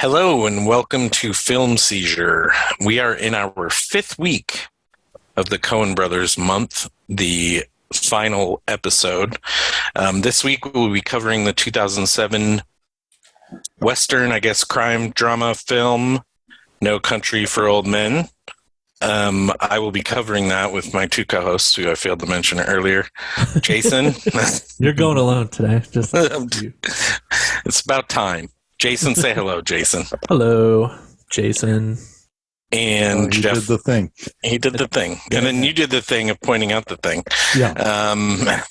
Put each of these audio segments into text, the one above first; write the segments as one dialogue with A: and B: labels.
A: Hello and welcome to Film Seizure. We are in our fifth week of the Coen Brothers Month, the final episode. This week we'll be covering the 2007 Western, crime drama film, No Country for Old Men. I will be covering that with my two co-hosts, who I failed to mention earlier. Jason.
B: You're going alone today.
A: It's about time. Jason, say hello, Jason.
B: Hello, Jason.
A: And
C: he
A: Jeff
C: did the thing.
A: He did the thing. And then you did the thing of pointing out the thing.
C: Yeah.
A: And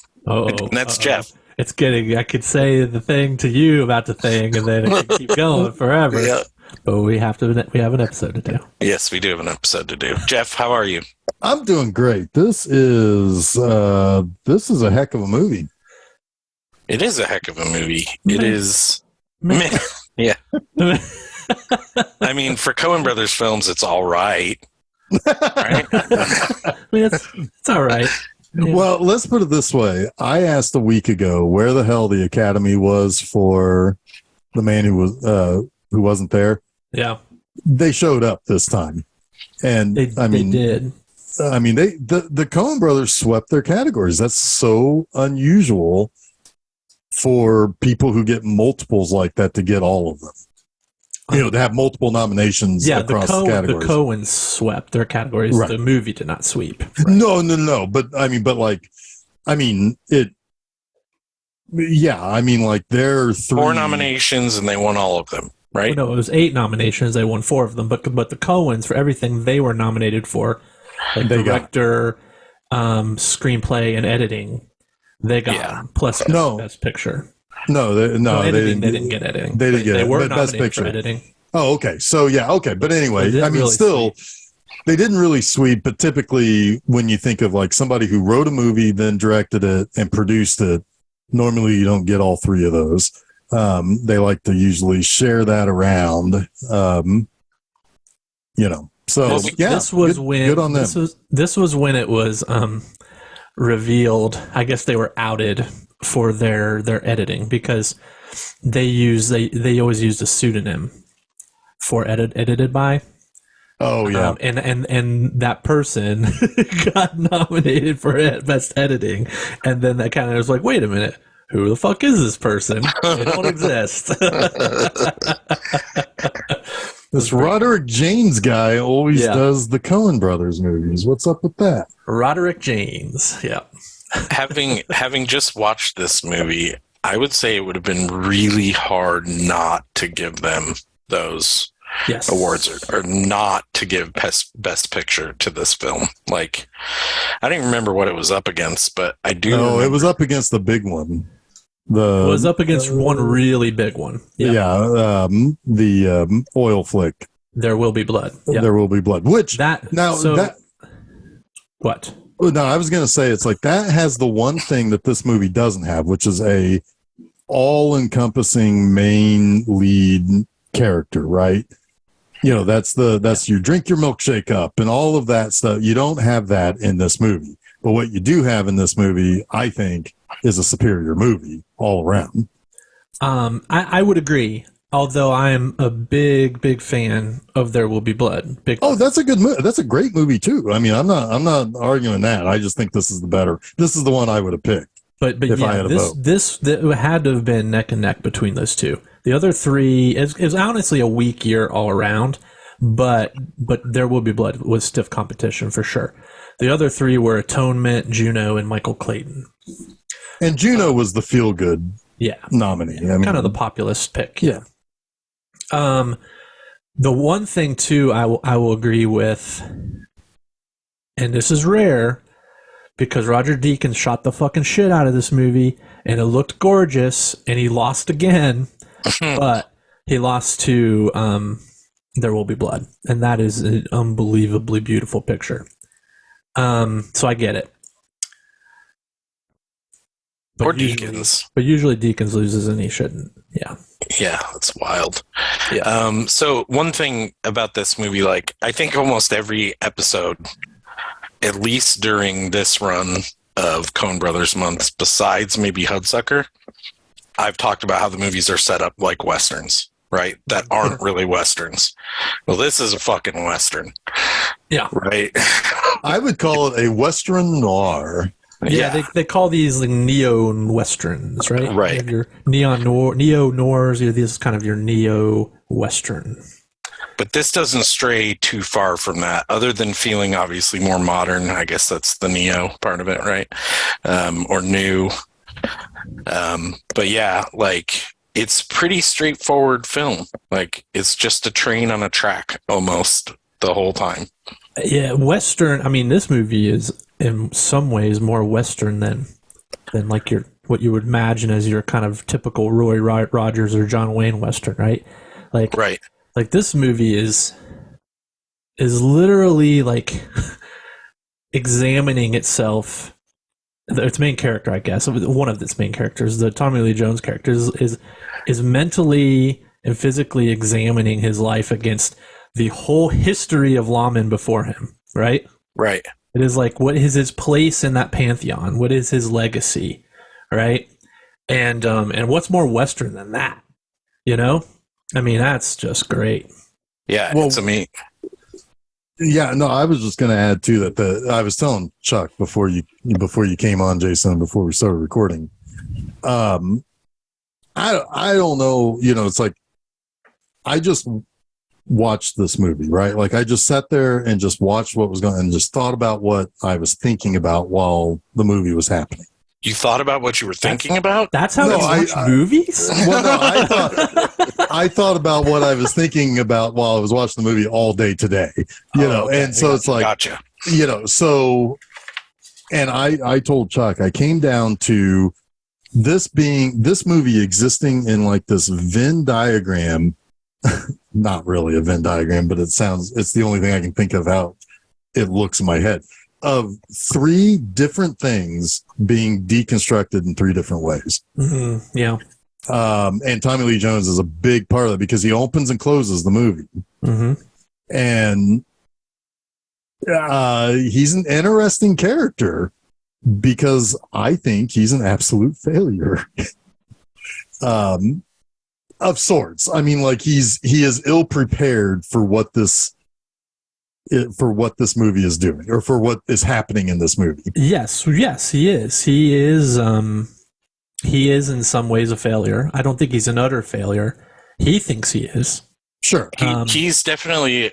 A: that's Jeff.
B: It's getting, I could say the thing to you about the thing, and then it could keep going forever.
A: Yeah.
B: But we have an episode to do.
A: Yes, we do have an episode to do. Jeff, how are you?
C: I'm doing great. This is a heck of a movie.
A: It is a heck of a movie. It is. Yeah. I mean, for Coen Brothers films, it's all right. Right?
B: I mean, it's all right. Yeah.
C: Well, let's put it this way. I asked a week ago where the hell the Academy was for the man who wasn't there.
B: Yeah.
C: They showed up this time. And
B: they did.
C: I mean, the Coen Brothers swept their categories. That's so unusual for people who get multiples like that to get all of them. You know, to have multiple nominations across the categories.
B: The Coens swept their categories. Right. The movie did not sweep.
C: Right. No. But they're three.
A: 4 nominations and they won all of them, right?
B: Well, no, it was 8 nominations. They won 4 of them. But the Coens, for everything they were nominated for, like director, screenplay, and editing, they got plus Best Picture.
C: Editing,
B: they didn't get editing.
C: They didn't get it.
B: They were
C: Best
B: nominated
C: Picture.
B: for editing.
C: Oh, okay. So, yeah, okay. But anyway, I mean, still, they didn't really sweep. But typically, when you think of like somebody who wrote a movie, then directed it and produced it, normally you don't get all 3 of those. They like to usually share that around, So,
B: this was when
C: good on them.
B: This was when it was revealed. I guess they were outed for their editing because they always used a pseudonym for edited by.
C: Oh yeah,
B: and that person got nominated for Best Editing, and then that kind of was like, wait a minute, who the fuck is this person? They don't exist.
C: This Roderick James guy always does the Coen Brothers movies. What's up with that?
B: Roderick James, yeah.
A: Having just watched this movie, I would say it would have been really hard not to give them those awards or not to give best picture to this film. Like, I don't remember what it was up against, but I do.
C: No, it was up against the big one.
B: It was up against one really big one.
C: The oil flick.
B: There Will Be Blood. Yeah.
C: There Will Be Blood. What? No, I was going to say it's like that has the one thing that this movie doesn't have, which is a all-encompassing main lead character, right? You know, that's you drink your milkshake up and all of that stuff. You don't have that in this movie. But what you do have in this movie, I think, is a superior movie all around.
B: I would agree. Although I am a big fan of There Will Be Blood.
C: That's a good movie. That's a great movie too. I mean, I'm not arguing that. I just think this is the better. This is the one I would have picked.
B: But if I had a vote. This had to have been neck and neck between those two. The other 3 is honestly a weak year all around. But There Will Be Blood was stiff competition for sure. The other 3 were Atonement, Juno, and Michael Clayton.
C: And Juno was the feel good nominee.
B: I mean, kind of the populist pick. Yeah. The one thing too I will agree with, and this is rare because Roger Deakins shot the fucking shit out of this movie and it looked gorgeous and he lost again, but he lost to There Will Be Blood, and that is an unbelievably beautiful picture. So I get it.
A: Or Deakins.
B: But usually Deakins loses and he shouldn't. Yeah.
A: Yeah, that's wild.
B: Yeah.
A: So one thing about this movie, like, I think almost every episode, at least during this run of Coen Brothers Month, besides maybe Hudsucker, I've talked about how the movies are set up like Westerns. right? That aren't really Westerns. Well, this is a fucking Western.
B: Yeah.
A: Right.
C: I would call it a Western noir.
B: Yeah, they call these like neo-westerns, right?
A: Right.
B: You have your neo-noirs, this is kind of your neo-western.
A: But this doesn't stray too far from that, other than feeling obviously more modern. I guess that's the neo part of it, right? Or new. But yeah, like, it's pretty straightforward film. Like, it's just a train on a track almost the whole time.
B: Yeah, Western. I mean, this movie is in some ways more Western than like what you would imagine as your kind of typical Roy Rogers or John Wayne Western, right? Like,
A: right.
B: Like, this movie is literally like examining itself. Its main character, I guess, one of its main characters, the Tommy Lee Jones character, is mentally and physically examining his life against the whole history of lawmen before him, right?
A: Right.
B: It is like, what is his place in that pantheon? What is his legacy, right? And what's more Western than that? You know, I mean, that's just great.
A: Yeah, well, it's amazing.
C: Yeah, no, I was just going to add too that I was telling Chuck before you came on, Jason, before we started recording. I don't know, it's like I just watched this movie, right? Like, I just sat there and just watched what was going and just thought about what I was thinking about while the movie was happening.
A: You thought about what you were thinking about?
B: That's how you watch movies?
C: Well, no, I thought about what I was thinking about while I was watching the movie all day today,
A: okay.
C: And so it's like,
A: gotcha.
C: And I told Chuck, I came down to this movie existing in like this Venn diagram, not really a Venn diagram, but it's the only thing I can think of how it looks in my head, of three different things being deconstructed in three different ways.
B: Mm-hmm. Yeah.
C: And Tommy Lee Jones is a big part of it because he opens and closes the movie.
B: Mm-hmm.
C: And he's an interesting character because I think he's an absolute failure. Of sorts. I mean, like, he is ill prepared for what this movie is doing, or for what is happening in this movie.
B: Yes, he is. He is in some ways a failure. I don't think he's an utter failure. He thinks he is.
C: Sure.
A: He's definitely,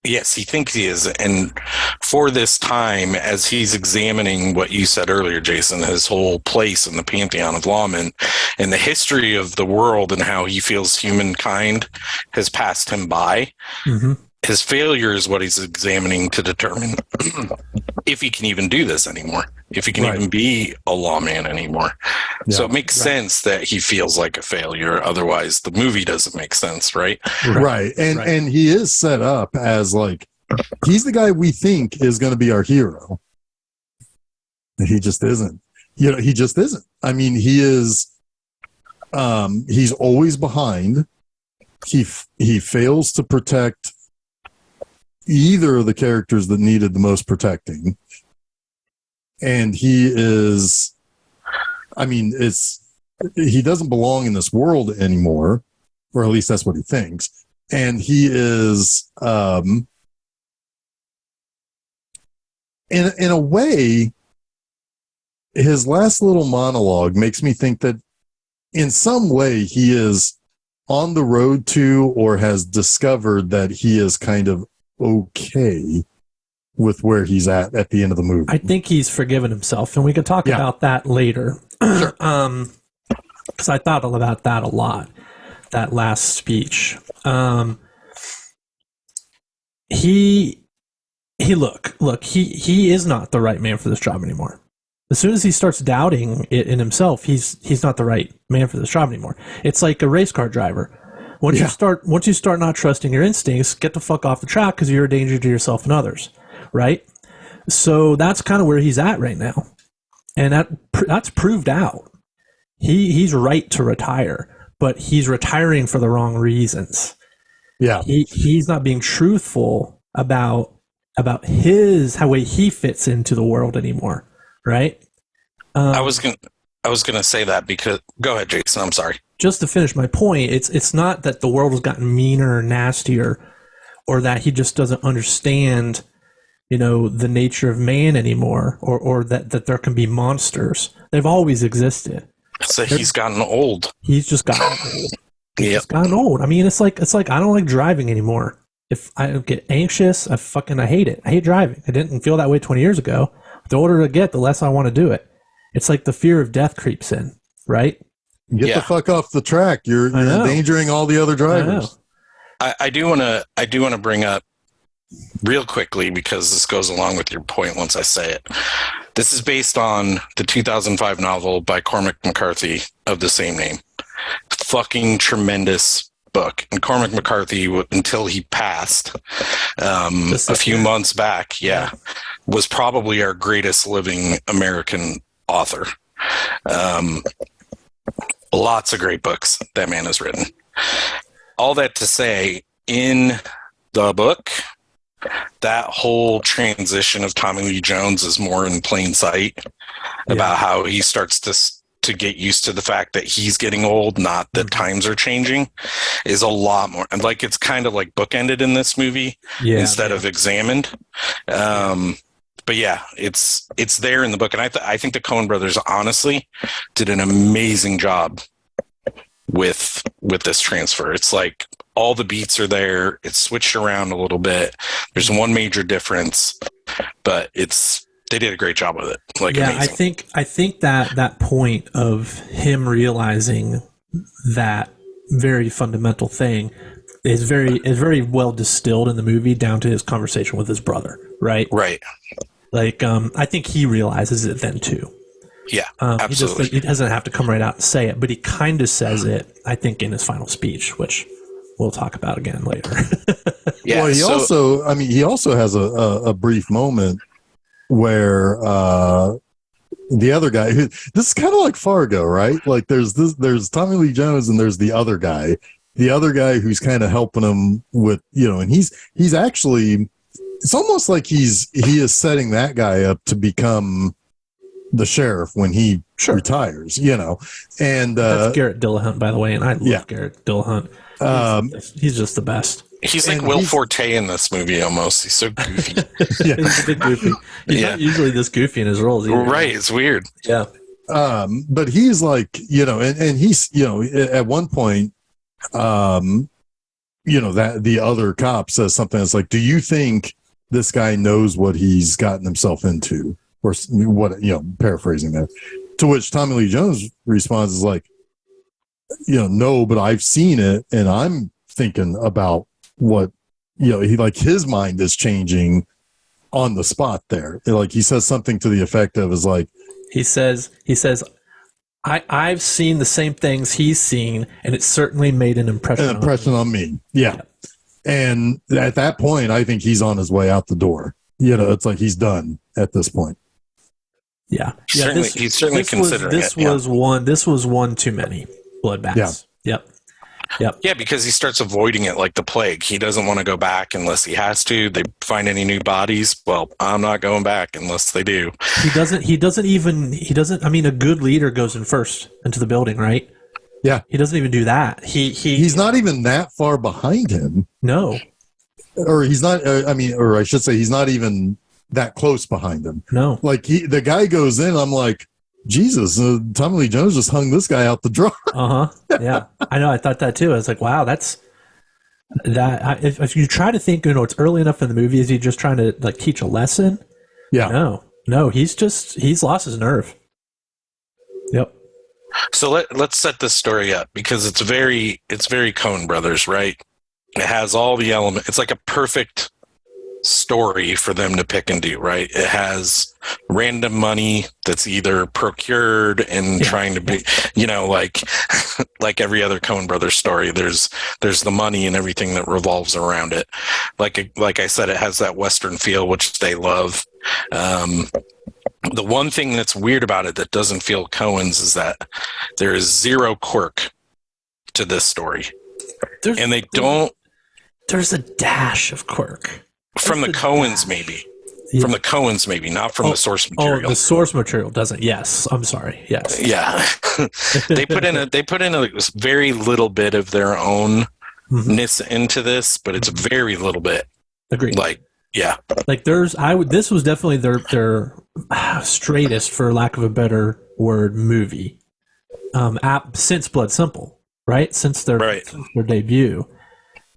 A: yes, he thinks he is. And for this time, as he's examining what you said earlier, Jason, his whole place in the pantheon of lawmen and the history of the world and how he feels humankind has passed him by.
B: Mm-hmm.
A: His failure is what he's examining to determine if he can even do this anymore, if he can even be a lawman anymore. Yeah. So it makes sense that he feels like a failure. Otherwise, the movie doesn't make sense, right?
C: Right. And he is set up as like, he's the guy we think is going to be our hero. He just isn't. He just isn't. I mean, he is. He's always behind. He fails to protect either of the characters that needed the most protecting. And he is, I mean, he doesn't belong in this world anymore, or at least that's what he thinks. And he is, in a way, his last little monologue makes me think that in some way he is on the road to, or has discovered that he is kind of okay with where he's at the end of the movie.
B: I think he's forgiven himself, and we can talk about that later.
C: Sure.
B: Because I thought about that a lot, that last speech. He is not the right man for this job anymore. As soon as he starts doubting it in himself, he's not the right man for this job anymore. It's like a race car driver. Once you start not trusting your instincts, get the fuck off the track because you're a danger to yourself and others, right? So that's kind of where he's at right now, and that's proved out. He's right to retire, but he's retiring for the wrong reasons.
C: Yeah,
B: he's not being truthful about how way he fits into the world anymore, right?
A: I was gonna say that because go ahead, Jason. I'm sorry.
B: just to finish my point, it's not that the world has gotten meaner or nastier, or that he just doesn't understand, the nature of man anymore, or that there can be monsters. They've always existed.
A: So he's gotten old.
B: He's just gotten old. He's just gotten old. I mean, it's like I don't like driving anymore. If I get anxious, I hate it. I hate driving. I didn't feel that way 20 years ago. The older I get, the less I want to do it. It's like the fear of death creeps in, right?
C: Get the fuck off the track. You're endangering all the other drivers.
A: I do want to bring up real quickly, because this goes along with your point once I say it. This is based on the 2005 novel by Cormac McCarthy of the same name. Fucking tremendous book. And Cormac McCarthy, until he passed a few months back, was probably our greatest living American author. Lots of great books that man has written. All that to say, in the book, that whole transition of Tommy Lee Jones is more in plain sight about how he starts to get used to the fact that he's getting old, not that times are changing, is a lot more. And like, it's kind of like bookended in this movie instead of examined. But yeah, it's there in the book. And I think the Coen brothers honestly did an amazing job with this transfer. It's like all the beats are there. It's switched around a little bit. There's one major difference, but they did a great job with it. Like, amazing.
B: I think that point of him realizing that very fundamental thing is very well distilled in the movie, down to his conversation with his brother, right?
A: Right.
B: Like, I think he realizes it then too.
A: Yeah, absolutely.
B: He doesn't have to come right out and say it, but he kind of says it, I think, in his final speech, which we'll talk about again later.
C: Well, he also has a brief moment where the other guy, this is kind of like Fargo, right? Like there's Tommy Lee Jones and there's the other guy who's kind of helping him with, and he's actually, it's almost like he is setting that guy up to become the sheriff when he retires, and
B: that's Garrett Dillahunt, by the way, and I love Garrett Dillahunt. He's just the best.
A: He's like Will Forte in this movie almost. He's so goofy.
B: He's a bit goofy. He's not usually this goofy in his roles either.
A: Right, it's weird.
B: Yeah.
C: But he's like, and he's, at one point, that the other cop says something that's like, do you think this guy knows what he's gotten himself into? Or what, paraphrasing that. To which Tommy Lee Jones responds is like, no, but I've seen it, and I'm thinking about what, his mind is changing on the spot there. Like, he says something to the effect of, is like,
B: he says, I've seen the same things he's seen, and it certainly made an impression
C: on me. Yeah. And at that point, I think he's on his way out the door. It's like he's done at this point.
B: Yeah.
A: He's certainly considering it.
B: This was one too many bloodbaths. Yeah. Yep.
A: Yeah, because he starts avoiding it like the plague. He doesn't want to go back unless he has to. They find any new bodies. Well, I'm not going back unless they do.
B: He doesn't. I mean, a good leader goes in first into the building, right?
C: Yeah.
B: He doesn't even do that. He's
C: not even that far behind him.
B: No.
C: Or he's not. Or I should say, he's not even that close behind him.
B: No.
C: Like the guy goes in. I'm like, Jesus, Tommy Lee Jones just hung this guy out the door.
B: Yeah, I know. I thought that too. I was like, wow, that's that. If you try to think, it's early enough in the movie, is he just trying to like teach a lesson?
C: Yeah.
B: No, he's lost his nerve. Yep.
A: So let's set this story up, because it's very Coen Brothers, right? It has all the elements. It's like a perfect story for them to pick and do, right? It has random money that's either procured and trying to be, like every other Coen Brothers story, there's the money and everything that revolves around it. Like I said, it has that Western feel, which they love. The one thing that's weird about it that doesn't feel Coen's is that there is zero quirk to this story. There's a dash of quirk.
B: From the
A: Coens, maybe. From the Coens, maybe, not from the source material.
B: Oh, the source material doesn't. Yes, I'm sorry. Yes.
A: Yeah. they put in a very little bit of their own-ness into this, but it's very little bit.
B: Agreed.
A: Like, yeah.
B: Like this was definitely their straightest, for lack of a better word, movie. Since Blood Simple, right? Since their debut.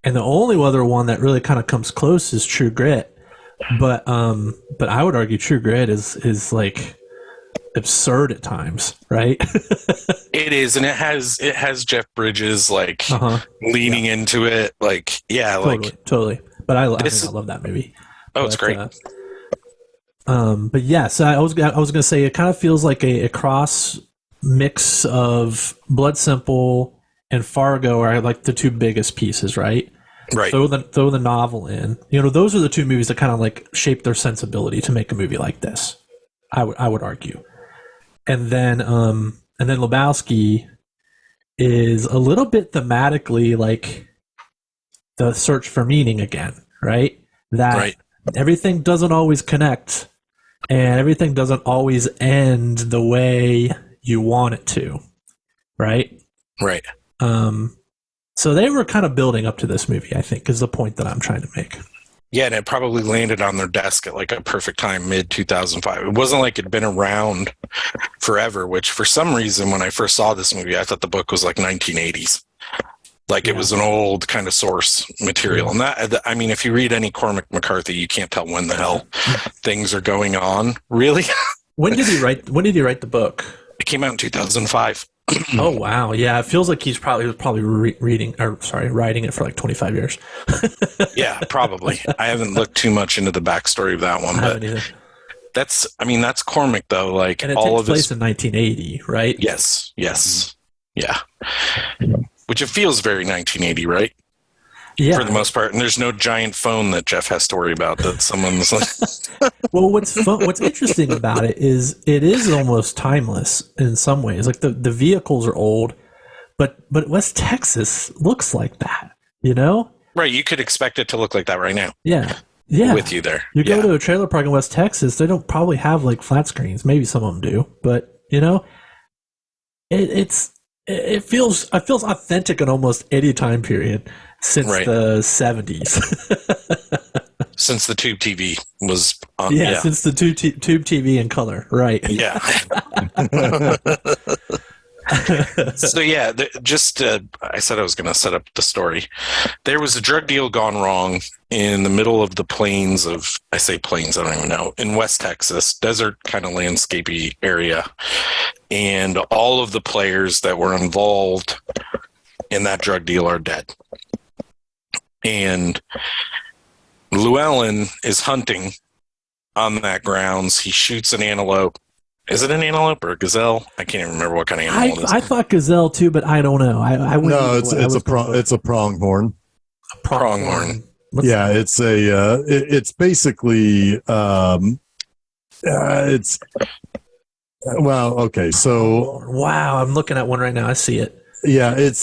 B: And the only other one that really kind of comes close is True Grit. But I would argue True Grit is like absurd at times, right?
A: It is, and it has Jeff Bridges like leaning into it, like
B: totally. But I love that movie.
A: It's great.
B: But yes, I was gonna say it kind of feels like a cross mix of Blood Simple and Fargo are like the two biggest pieces, right?
A: Right.
B: Throw the novel in. Those are the two movies that kind of like shape their sensibility to make a movie like this. I would argue. And then Lebowski is a little bit thematically like the search for meaning again, right? That everything doesn't always connect and everything doesn't always end the way you want it to, right?
A: Right.
B: So they were kind of building up to this movie, I think, is the point that I'm trying to make.
A: Yeah, and it probably landed on their desk at like a perfect time, mid-2005. It wasn't like it'd been around forever, which for some reason, when I first saw this movie, I thought the book was like 1980s. Like it was an old kind of source material. And that, I mean, if you read any Cormac McCarthy, you can't tell when the hell things are going on, really.
B: When did he write the book?
A: It came out in 2005.
B: Oh wow, yeah, it feels like he was probably writing it for like 25 years.
A: Yeah, probably. I haven't looked too much into the backstory of that one, but that's Cormac though. Like,
B: and it takes place in 1980, right?
A: Yes, yeah. Which it feels very 1980, right?
B: Yeah,
A: for the most part. And there's no giant phone that Jeff has to worry about that someone's like.
B: Well, what's interesting about it is almost timeless in some ways. Like the vehicles are old, but West Texas looks like that, Right.
A: You could expect it to look like that right now.
B: Yeah.
A: With you there.
B: You go to a trailer park in West Texas, they don't probably have like flat screens. Maybe some of them do, but it feels authentic in almost any time period since the 70s.
A: Since the tube TV was on.
B: Yeah, since the tube TV in color. Right.
A: Yeah. So I said I was going to set up the story. There was a drug deal gone wrong in the middle of the plains of, I say plains, I don't even know, in West Texas, desert kind of landscapey area. And all of the players that were involved in that drug deal are dead. And Llewellyn is hunting on that grounds. He shoots an antelope. Is it an antelope or a gazelle? I can't even remember what kind of animal it is.
B: I thought gazelle too, but I don't know.
C: It's a pronghorn.
A: Pronghorn.
C: Yeah, it's basically it's well, okay, so
B: wow, I'm looking at one right now. I see it.
C: Yeah, it's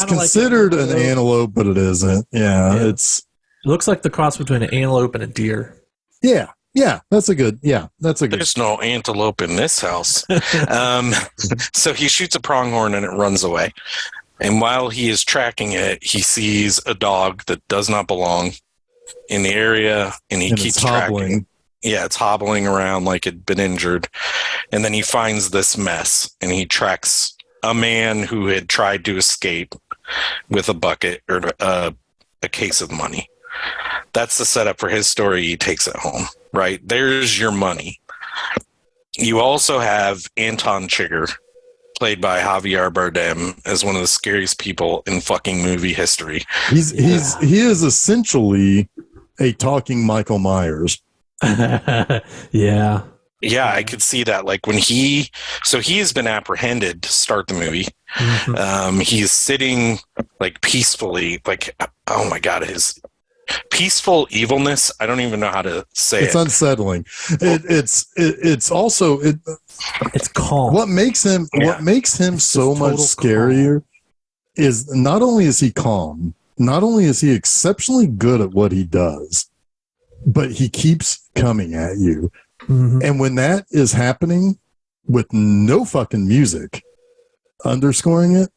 C: considered an antelope, but it isn't. Yeah, it
B: looks like the cross between an antelope and a deer.
C: Yeah, that's a good.
A: There's no antelope in this house. So he shoots a pronghorn and it runs away. And while he is tracking it, he sees a dog that does not belong in the area, and he keeps tracking. Yeah, it's hobbling around like it'd been injured. And then he finds this mess, and he tracks a man who had tried to escape with a bucket or a case of money. That's the setup for his story. He takes it home, right? There's your money. You also have Anton Chigurh, played by Javier Bardem, as one of the scariest people in fucking movie history.
C: He is essentially a talking Michael Myers.
B: Yeah.
A: Yeah, I could see that. Like when he has been apprehended to start the movie. Mm-hmm. He's sitting like peacefully, like, oh my God, his peaceful evilness. I don't even know how to say
C: it's unsettling. It's also
B: it's calm.
C: What makes him so much scarier is not only is he calm, not only is he exceptionally good at what he does, but he keeps coming at you.
B: Mm-hmm.
C: And when that is happening with no fucking music underscoring it,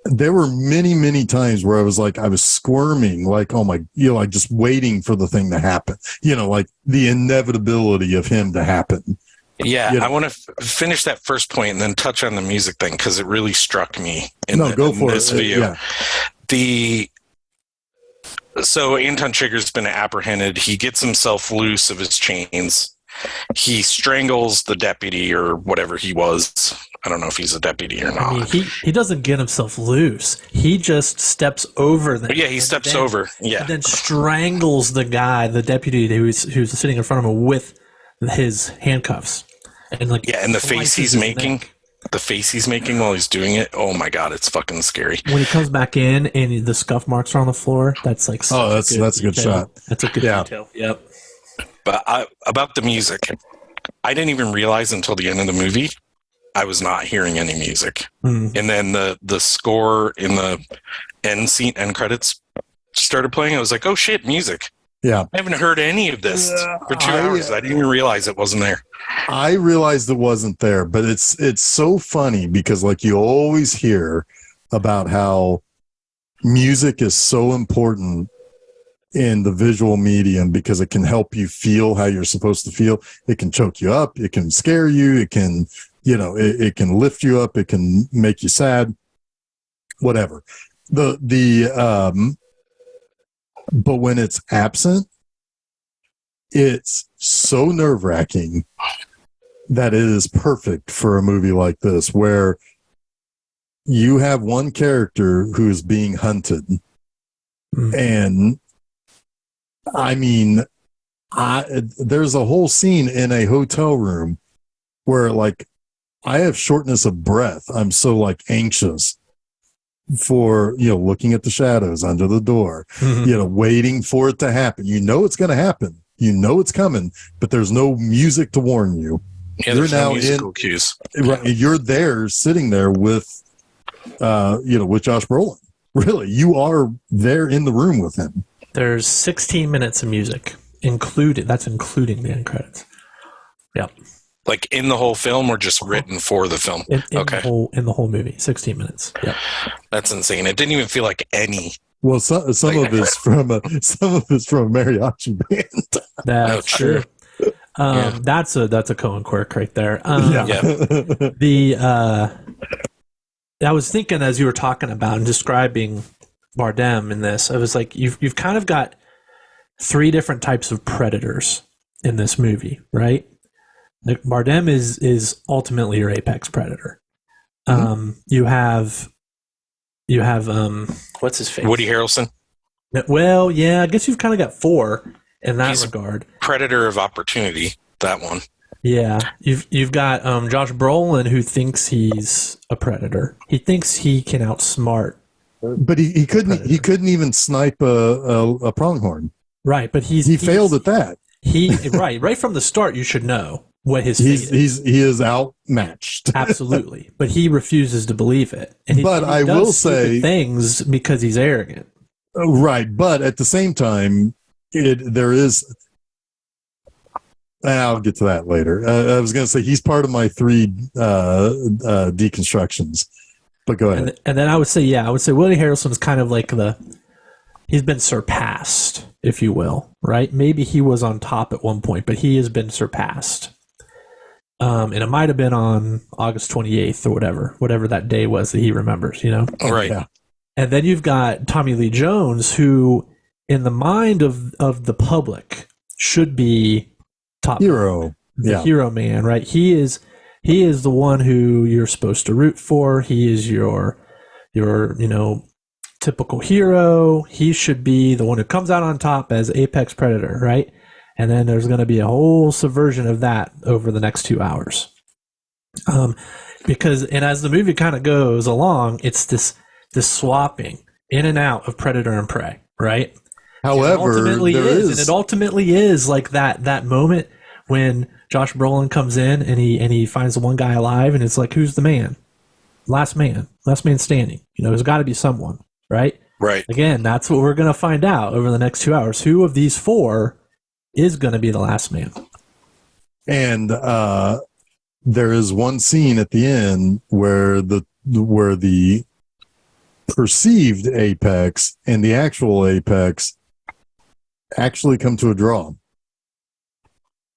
C: there were many, many times where I was squirming, like, oh my, like just waiting for the thing to happen, like the inevitability of him to happen.
A: Yeah, I want to finish that first point and then touch on the music thing because it really struck me in this video. Yeah. So Anton Chigurh's been apprehended. He gets himself loose of his chains. He strangles the deputy or whatever he was. I don't know if he's a deputy or not.
B: I mean, he doesn't get himself loose. He just steps over them.
A: Yeah, he steps over. Yeah,
B: and then strangles the guy, the deputy who's sitting in front of him with his handcuffs. And
A: and the face he's making. The face he's making while he's doing it, oh my god, it's fucking scary.
B: When he comes back in and the scuff marks are on the floor, that's like
C: that's a good shot.
B: That's a good detail. Yep.
A: But about the music, I didn't even realize until the end of the movie I was not hearing any music. And then the score in the end credits started playing. I was like, oh shit, music.
C: Yeah.
A: I haven't heard any of this for 2 hours. I didn't even realize it wasn't there.
C: I realized it wasn't there, but it's so funny because like you always hear about how music is so important in the visual medium because it can help you feel how you're supposed to feel. It can choke you up. It can scare you. It can, it can lift you up. It can make you sad, whatever. But when it's absent, it's so nerve-wracking that it is perfect for a movie like this, where you have one character who is being hunted. And I mean, there's a whole scene in a hotel room where like I have shortness of breath. I'm so like anxious for, looking at the shadows under the door, waiting for it to happen. It's going to happen. It's coming, but there's no music to warn you.
A: Yeah, there's no musical cues.
C: Right, you're there, sitting there with, with Josh Brolin. Really, you are there in the room with him.
B: There's 16 minutes of music included. That's including the end credits. Yeah.
A: Like in the whole film, or just written for the film?
B: In the whole movie, 16 minutes. Yeah. That's
A: insane. It didn't even feel like any.
C: Well, some of it's from a mariachi band.
B: That's true. That's a Coen quirk right there. I was thinking as you were talking about and describing Bardem in this, I was like, you've kind of got three different types of predators in this movie, right? Like Bardem is ultimately your apex predator. You have what's his face?
A: Woody Harrelson.
B: Well, yeah, I guess you've kind of got four in that regard.
A: Predator of opportunity, that one.
B: Yeah, you've got Josh Brolin, who thinks he's a predator. He thinks he can outsmart.
C: But he couldn't even snipe a pronghorn.
B: Right, but he
C: failed at that.
B: Right from the start you should know what his
C: fate is. He is outmatched.
B: Absolutely. But he refuses to believe it. And he
C: I will say
B: things because he's arrogant.
C: Right, but at the same time there is I'll get to that later. I was going to say he's part of my three deconstructions. But go ahead.
B: And then I would say Woody Harrelson is kind of like he's been surpassed, if you will, right? Maybe he was on top at one point, but he has been surpassed. And it might have been on August 28th or whatever that day was that he remembers,
A: Right.
C: Yeah.
B: And then you've got Tommy Lee Jones, who in the mind of the public should be top
C: hero.
B: The hero man, right? He is the one who you're supposed to root for. He is your typical hero. He should be the one who comes out on top as apex predator, right? And then there's going to be a whole subversion of that over the next 2 hours. Because as the movie kind of goes along, it's this swapping in and out of predator and prey, right?
C: However,
B: it ultimately is like that moment when Josh Brolin comes in and he finds the one guy alive, and it's like, who's the man? Last man standing. There's got to be someone, right?
A: Right.
B: Again, that's what we're going to find out over the next 2 hours. Who of these four is going to be the last man.
C: And there is one scene at the end where the perceived apex and the actual apex actually come to a draw.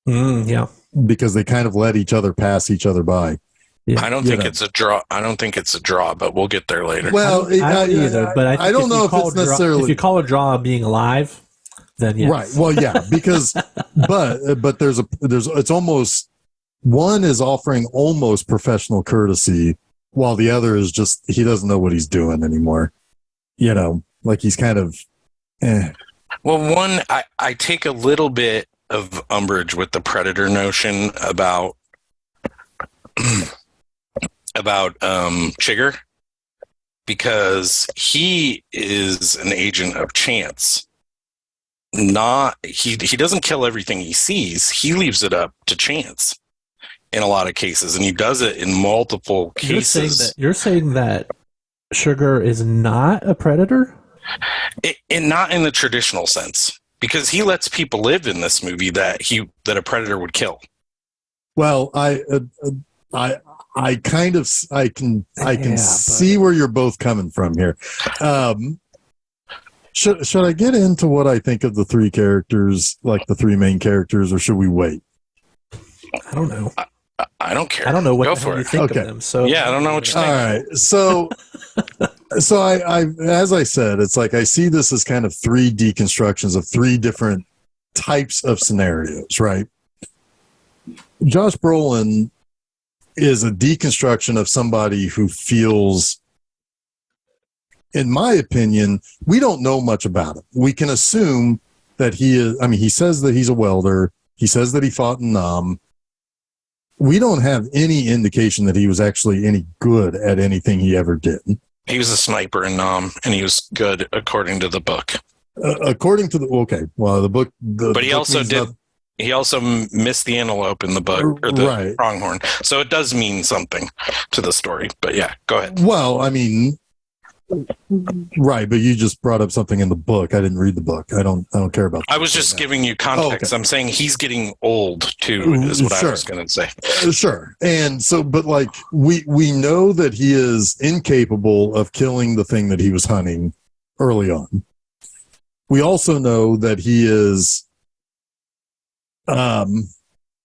B: Yeah.
C: Because they kind of let each other pass each other by.
A: Yeah. I don't think it's a draw. I don't think it's a draw, but we'll get there later.
C: Well,
B: I don't either. But I
C: don't know if it's necessarily.
B: If you call a draw being alive, then yes.
C: Right. Well, yeah, because but there's it's almost one is offering almost professional courtesy, while the other is just he doesn't know what he's doing anymore. You know, like he's kind of.
A: Well, one, I take a little bit of umbrage with the predator notion about Chigger, because he is an agent of chance. He doesn't kill everything he sees. He leaves it up to chance in a lot of cases, and he does it in multiple cases.
B: You're saying that Sugar is not a predator?
A: Not in the traditional sense, because he lets people live in this movie that a predator would kill.
C: Well, I can see where you're both coming from here. Should I get into what I think of the three characters, like the three main characters, or should we wait?
B: I don't know.
A: I don't care.
B: I don't know what you think of them. So
A: yeah, I don't know what you think.
C: All right. So I as I said, it's like I see this as kind of three deconstructions of three different types of scenarios, right? Josh Brolin is a deconstruction of somebody who feels, in my opinion, we don't know much about him. We can assume that he is, he says that he's a welder. He says that he fought in Nam. We don't have any indication that he was actually any good at anything he ever did.
A: He was a sniper in Nam, and he was good according to the book.
C: According to the book. But
A: he also did. He also missed the antelope in the book, or the pronghorn. So it does mean something to the story. But yeah, go ahead.
C: Well, right, but you just brought up something in the book. I didn't read the book. I don't care about that.
A: I was just giving you context. Oh, okay. I'm saying he's getting old too, is what I was going to say.
C: Sure. And so, but like we know that he is incapable of killing the thing that he was hunting early on. We also know that he is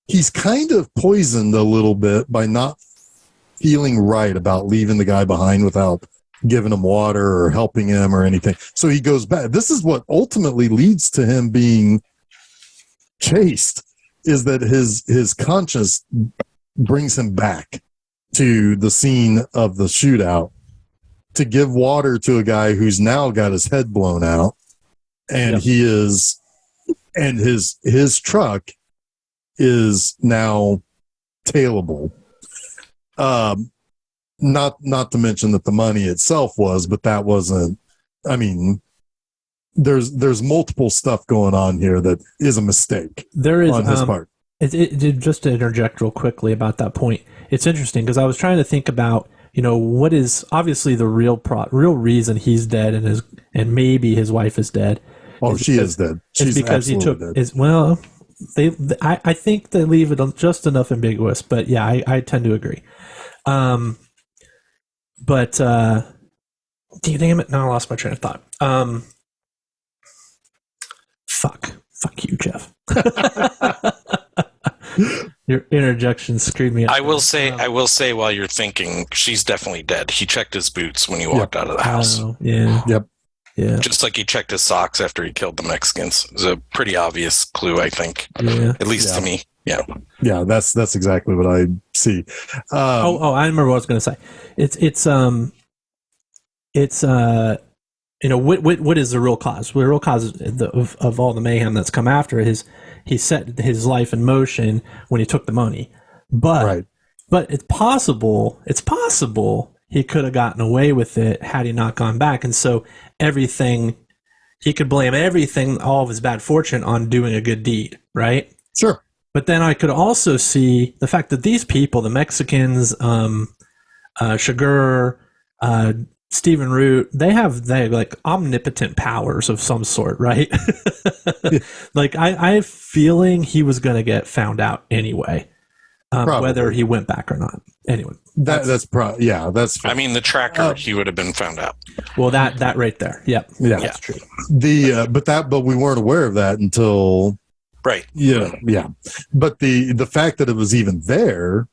C: he's kind of poisoned a little bit by not feeling right about leaving the guy behind without giving him water or helping him or anything. So he goes back. This is what ultimately leads to him being chased, is that his conscience brings him back to the scene of the shootout to give water to a guy who's now got his head blown out, and his truck is now tailable. Not to mention that the money itself was, but that wasn't. There's multiple stuff going on here that is a mistake.
B: There is
C: on his part.
B: Just to interject real quickly about that point, it's interesting because I was trying to think about, what is obviously the real reason he's dead and maybe his wife is dead.
C: Oh, she is dead. She's because he took dead.
B: I think they leave it just enough ambiguous, but yeah, I tend to agree. But damn it! Now I lost my train of thought. Fuck you, Jeff. Your interjection screwed me up.
A: I will say while you're thinking, she's definitely dead. He checked his boots when he walked out of the house.
B: Yeah.
C: Yep.
B: Yeah.
A: Just like he checked his socks after he killed the Mexicans. It's a pretty obvious clue, I think.
B: Yeah.
A: At least to me. Yeah.
C: Yeah, that's exactly what I see.
B: I remember what I was going to say. What is the real cause? Well, the real cause of all the mayhem that's come after he set his life in motion when he took the money. But it's possible he could have gotten away with it had he not gone back. And so he could blame everything, all of his bad fortune, on doing a good deed, right?
C: Sure.
B: But then I could also see the fact that these people, the Mexicans, Sugar, Stephen Root, they have like omnipotent powers of some sort, right? Like I have feeling he was going to get found out anyway, whether he went back or not. Anyway,
C: that's fair.
A: I mean, the tracker, he would have been found out.
B: Well, that right there, yep,
C: yeah,
B: that's true.
C: But we weren't aware of that until
A: right.
C: Yeah. But the fact that it was even there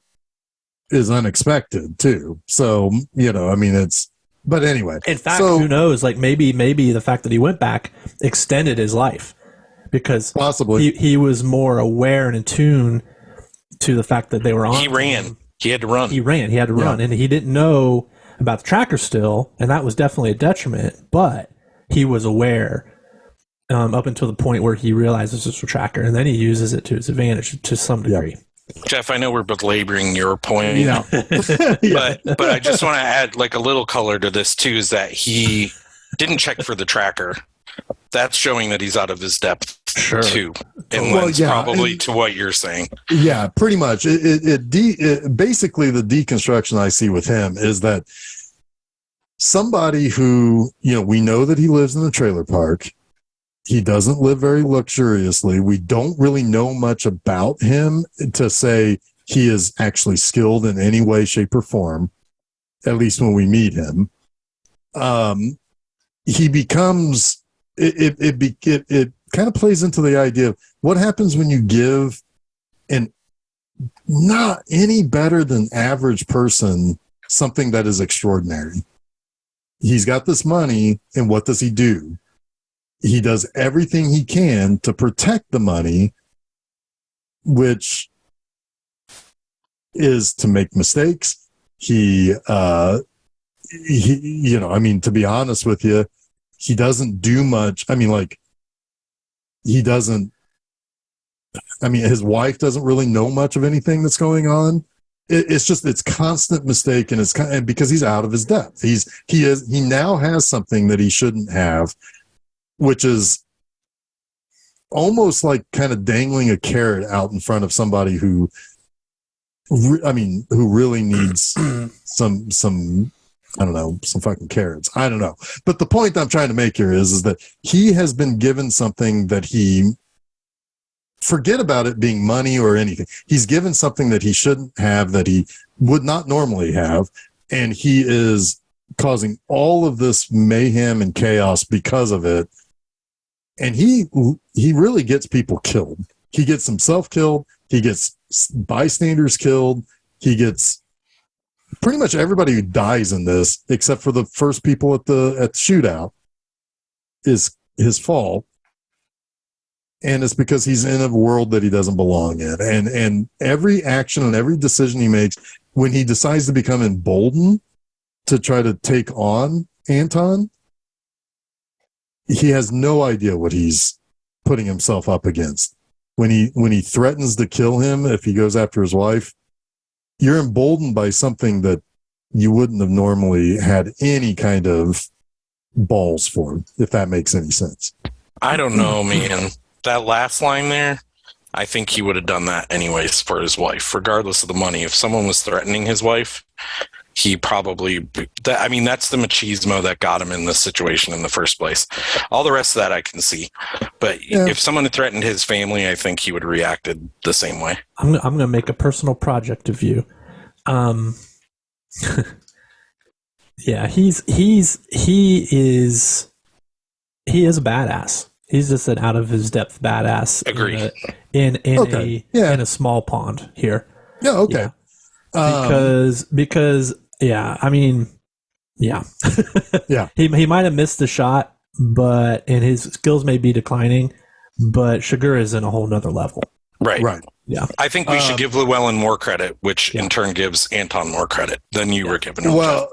C: is unexpected too. So I mean, it's. But anyway,
B: in fact, who knows? Like maybe the fact that he went back extended his life because
C: possibly
B: he was more aware and in tune to the fact that they were on.
A: He ran. He had to run.
B: He had to run, and he didn't know about the tracker still, and that was definitely a detriment. But he was aware up until the point where he realizes it's a tracker, and then he uses it to his advantage to some degree.
A: Jeff, I know we're belaboring your point, but I just want to add like a little color to this too, is that he didn't check for the tracker. That's showing that he's out of his depth too, and probably to what you're saying.
C: Yeah, pretty much. It basically the deconstruction I see with him is that somebody who we know that he lives in a trailer park. He doesn't live very luxuriously. We don't really know much about him to say he is actually skilled in any way, shape, or form, at least when we meet him. He becomes, it kind of plays into the idea of what happens when you give an not any better than average person something that is extraordinary. He's got this money, and what does he do? He does everything he can to protect the money, which is to make mistakes. I mean, to be honest with you, he doesn't do much. I mean, like, his wife doesn't really know much of anything that's going on. It's constant mistake, and and because he's out of his depth. He now has something that he shouldn't have, which is almost like kind of dangling a carrot out in front of somebody who really needs some I don't know, some fucking carrots. I don't know. But the point I'm trying to make here is that he has been given something that forget about it being money or anything. He's given something that he shouldn't have, that he would not normally have, and he is causing all of this mayhem and chaos because of it. And he really gets people killed. He gets himself killed. He gets bystanders killed. He gets pretty much everybody who dies in this, except for the first people at the shootout, is his fault. And it's because he's in a world that he doesn't belong in. And every action and every decision he makes, when he decides to become emboldened to try to take on Anton, he has no idea what he's putting himself up against. When he threatens to kill him if he goes after his wife, you're emboldened by something that you wouldn't have normally had any kind of balls for, if that makes any sense.
A: I don't know, man. That last line there, I think he would have done that anyways for his wife, regardless of the money. If someone was threatening his wife, he probably, that's the machismo that got him in this situation in the first place. All the rest of that I can see. But if someone had threatened his family, I think he would have reacted the same way.
B: I'm going to make a personal project of you. Yeah, he is a badass. He's just an out of his depth badass.
A: Agree.
B: In a small pond here.
C: Yeah. Okay.
B: Yeah. Because I mean, yeah.
C: Yeah.
B: He might have missed the shot, and his skills may be declining, but Sugar is in a whole nother level.
A: Right.
B: Yeah.
A: I think we should give Llewellyn more credit, which in turn gives Anton more credit than you were giving him.
C: Well,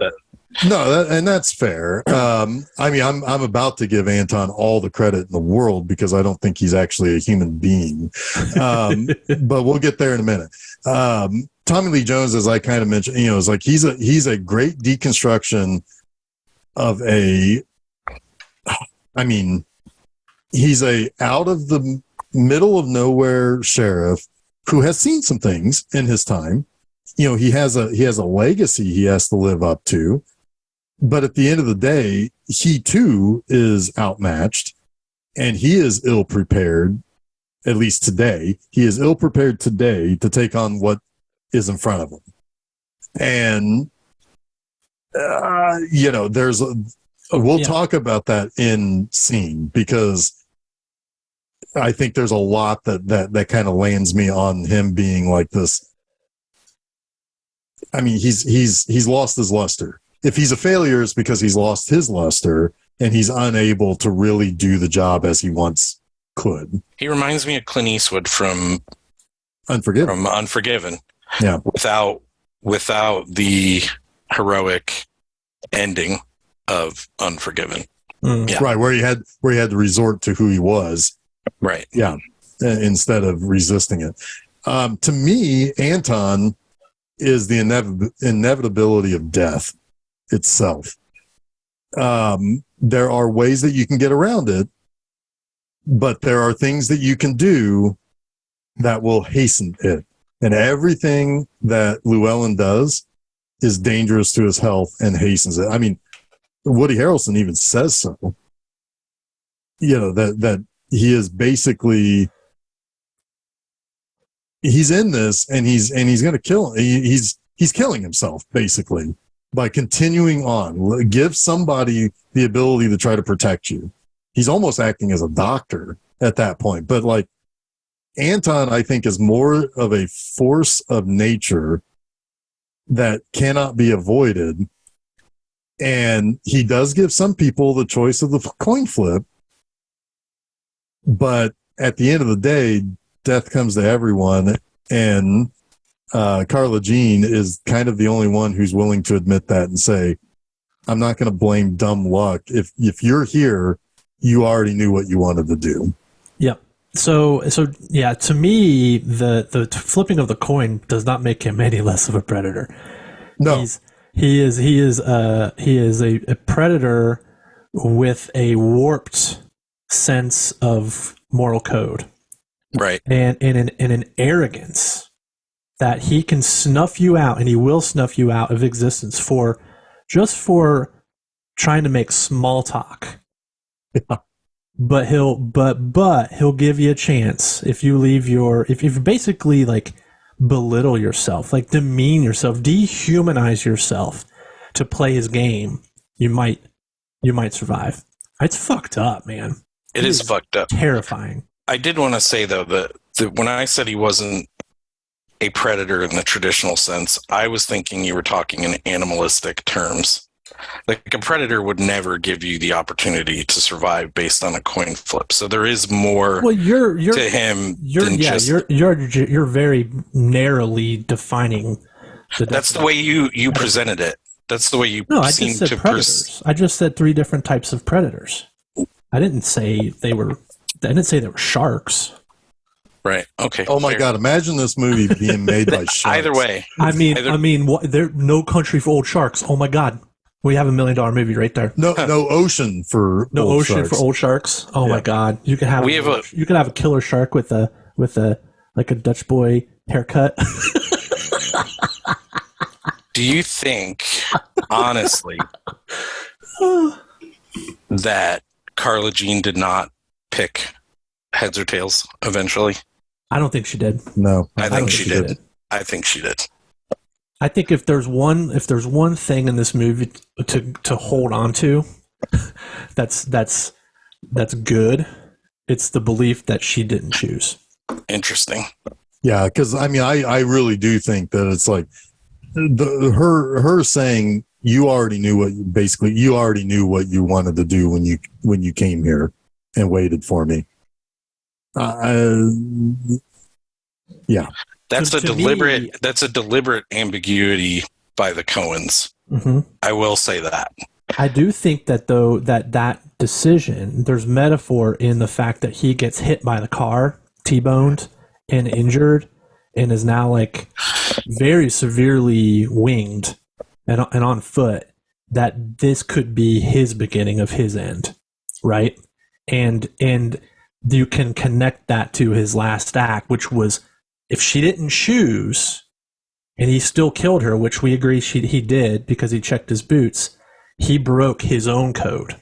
C: no, and that's fair. I'm about to give Anton all the credit in the world because I don't think he's actually a human being. But we'll get there in a minute. Tommy Lee Jones, as I kind of mentioned, is like he's a great deconstruction of he's a out of the middle of nowhere sheriff who has seen some things in his time. He has a legacy he has to live up to. But at the end of the day, he too is outmatched, and he is ill prepared. At least today, he is ill prepared today to take on what is in front of him. And we'll talk about that in scene, because I think there's a lot that kind of lands me on him being like this. I mean, he's lost his luster. If he's a failure, it's because he's lost his luster and he's unable to really do the job as he once could.
A: He reminds me of Clint Eastwood from Unforgiven.
C: Yeah.
A: Without the heroic ending of Unforgiven.
C: Yeah. Right, where he had to resort to who he was.
A: Right.
C: Yeah. Instead of resisting it. To me, Anton is the inevitability of death itself. There are ways that you can get around it, but there are things that you can do that will hasten it. And everything that Llewellyn does is dangerous to his health and hastens it. I mean, Woody Harrelson even says so. That he is basically, he's in this and he's going to kill. He's killing himself basically by continuing on. Give somebody the ability to try to protect you. He's almost acting as a doctor at that point. But like Anton, I think, is more of a force of nature that cannot be avoided. And he does give some people the choice of the coin flip. But at the end of the day, death comes to everyone. And Carla Jean is kind of the only one who's willing to admit that and say, I'm not going to blame dumb luck. If you're here, you already knew what you wanted to do.
B: Yep. So yeah, to me, the flipping of the coin does not make him any less of a predator.
C: No.
B: He is a predator with a warped sense of moral code.
A: Right.
B: And an arrogance that he can snuff you out, and he will snuff you out of existence for trying to make small talk.
C: Yeah.
B: But he'll give you a chance if you basically like belittle yourself, like demean yourself, dehumanize yourself to play his game. You might survive. It's fucked up, man.
A: It is fucked up.
B: Terrifying.
A: I did want to say though that when I said he wasn't a predator in the traditional sense, I was thinking you were talking in animalistic terms. Like a predator would never give you the opportunity to survive based on a coin flip. So there is more to him than just...
B: You're very narrowly defining the
A: That's the way you presented it. That's the way you seem to...
B: I just said three different types of predators. I didn't say they were sharks.
A: Right. Okay.
C: Oh my God! Imagine this movie being made by sharks.
A: Either way.
B: I mean, there no country for old sharks. Oh my God, we have $1 million movie right there.
C: No ocean for old sharks.
B: Oh my God, you could have a killer shark with a like a Dutch boy haircut.
A: Do you think, honestly, that Carla Jean did not pick heads or tails eventually?
B: I don't think she did.
C: No,
A: I think she did. I think she did.
B: I think if there's one thing in this movie to hold on to, that's good. It's the belief that she didn't choose.
A: Interesting.
C: Yeah, because I mean, I really do think that it's like her saying you already knew what you wanted to do when you came here and waited for me. Yeah.
A: That's a deliberate ambiguity by the Coens.
B: Mm-hmm.
A: I will say that.
B: I do think that though that decision, there's metaphor in the fact that he gets hit by the car, T-boned and injured, and is now like very severely winged and on foot. That this could be his beginning of his end, right? And you can connect that to his last act, which was if she didn't choose and he still killed her, which we agree he did because he checked his boots, he broke his own code,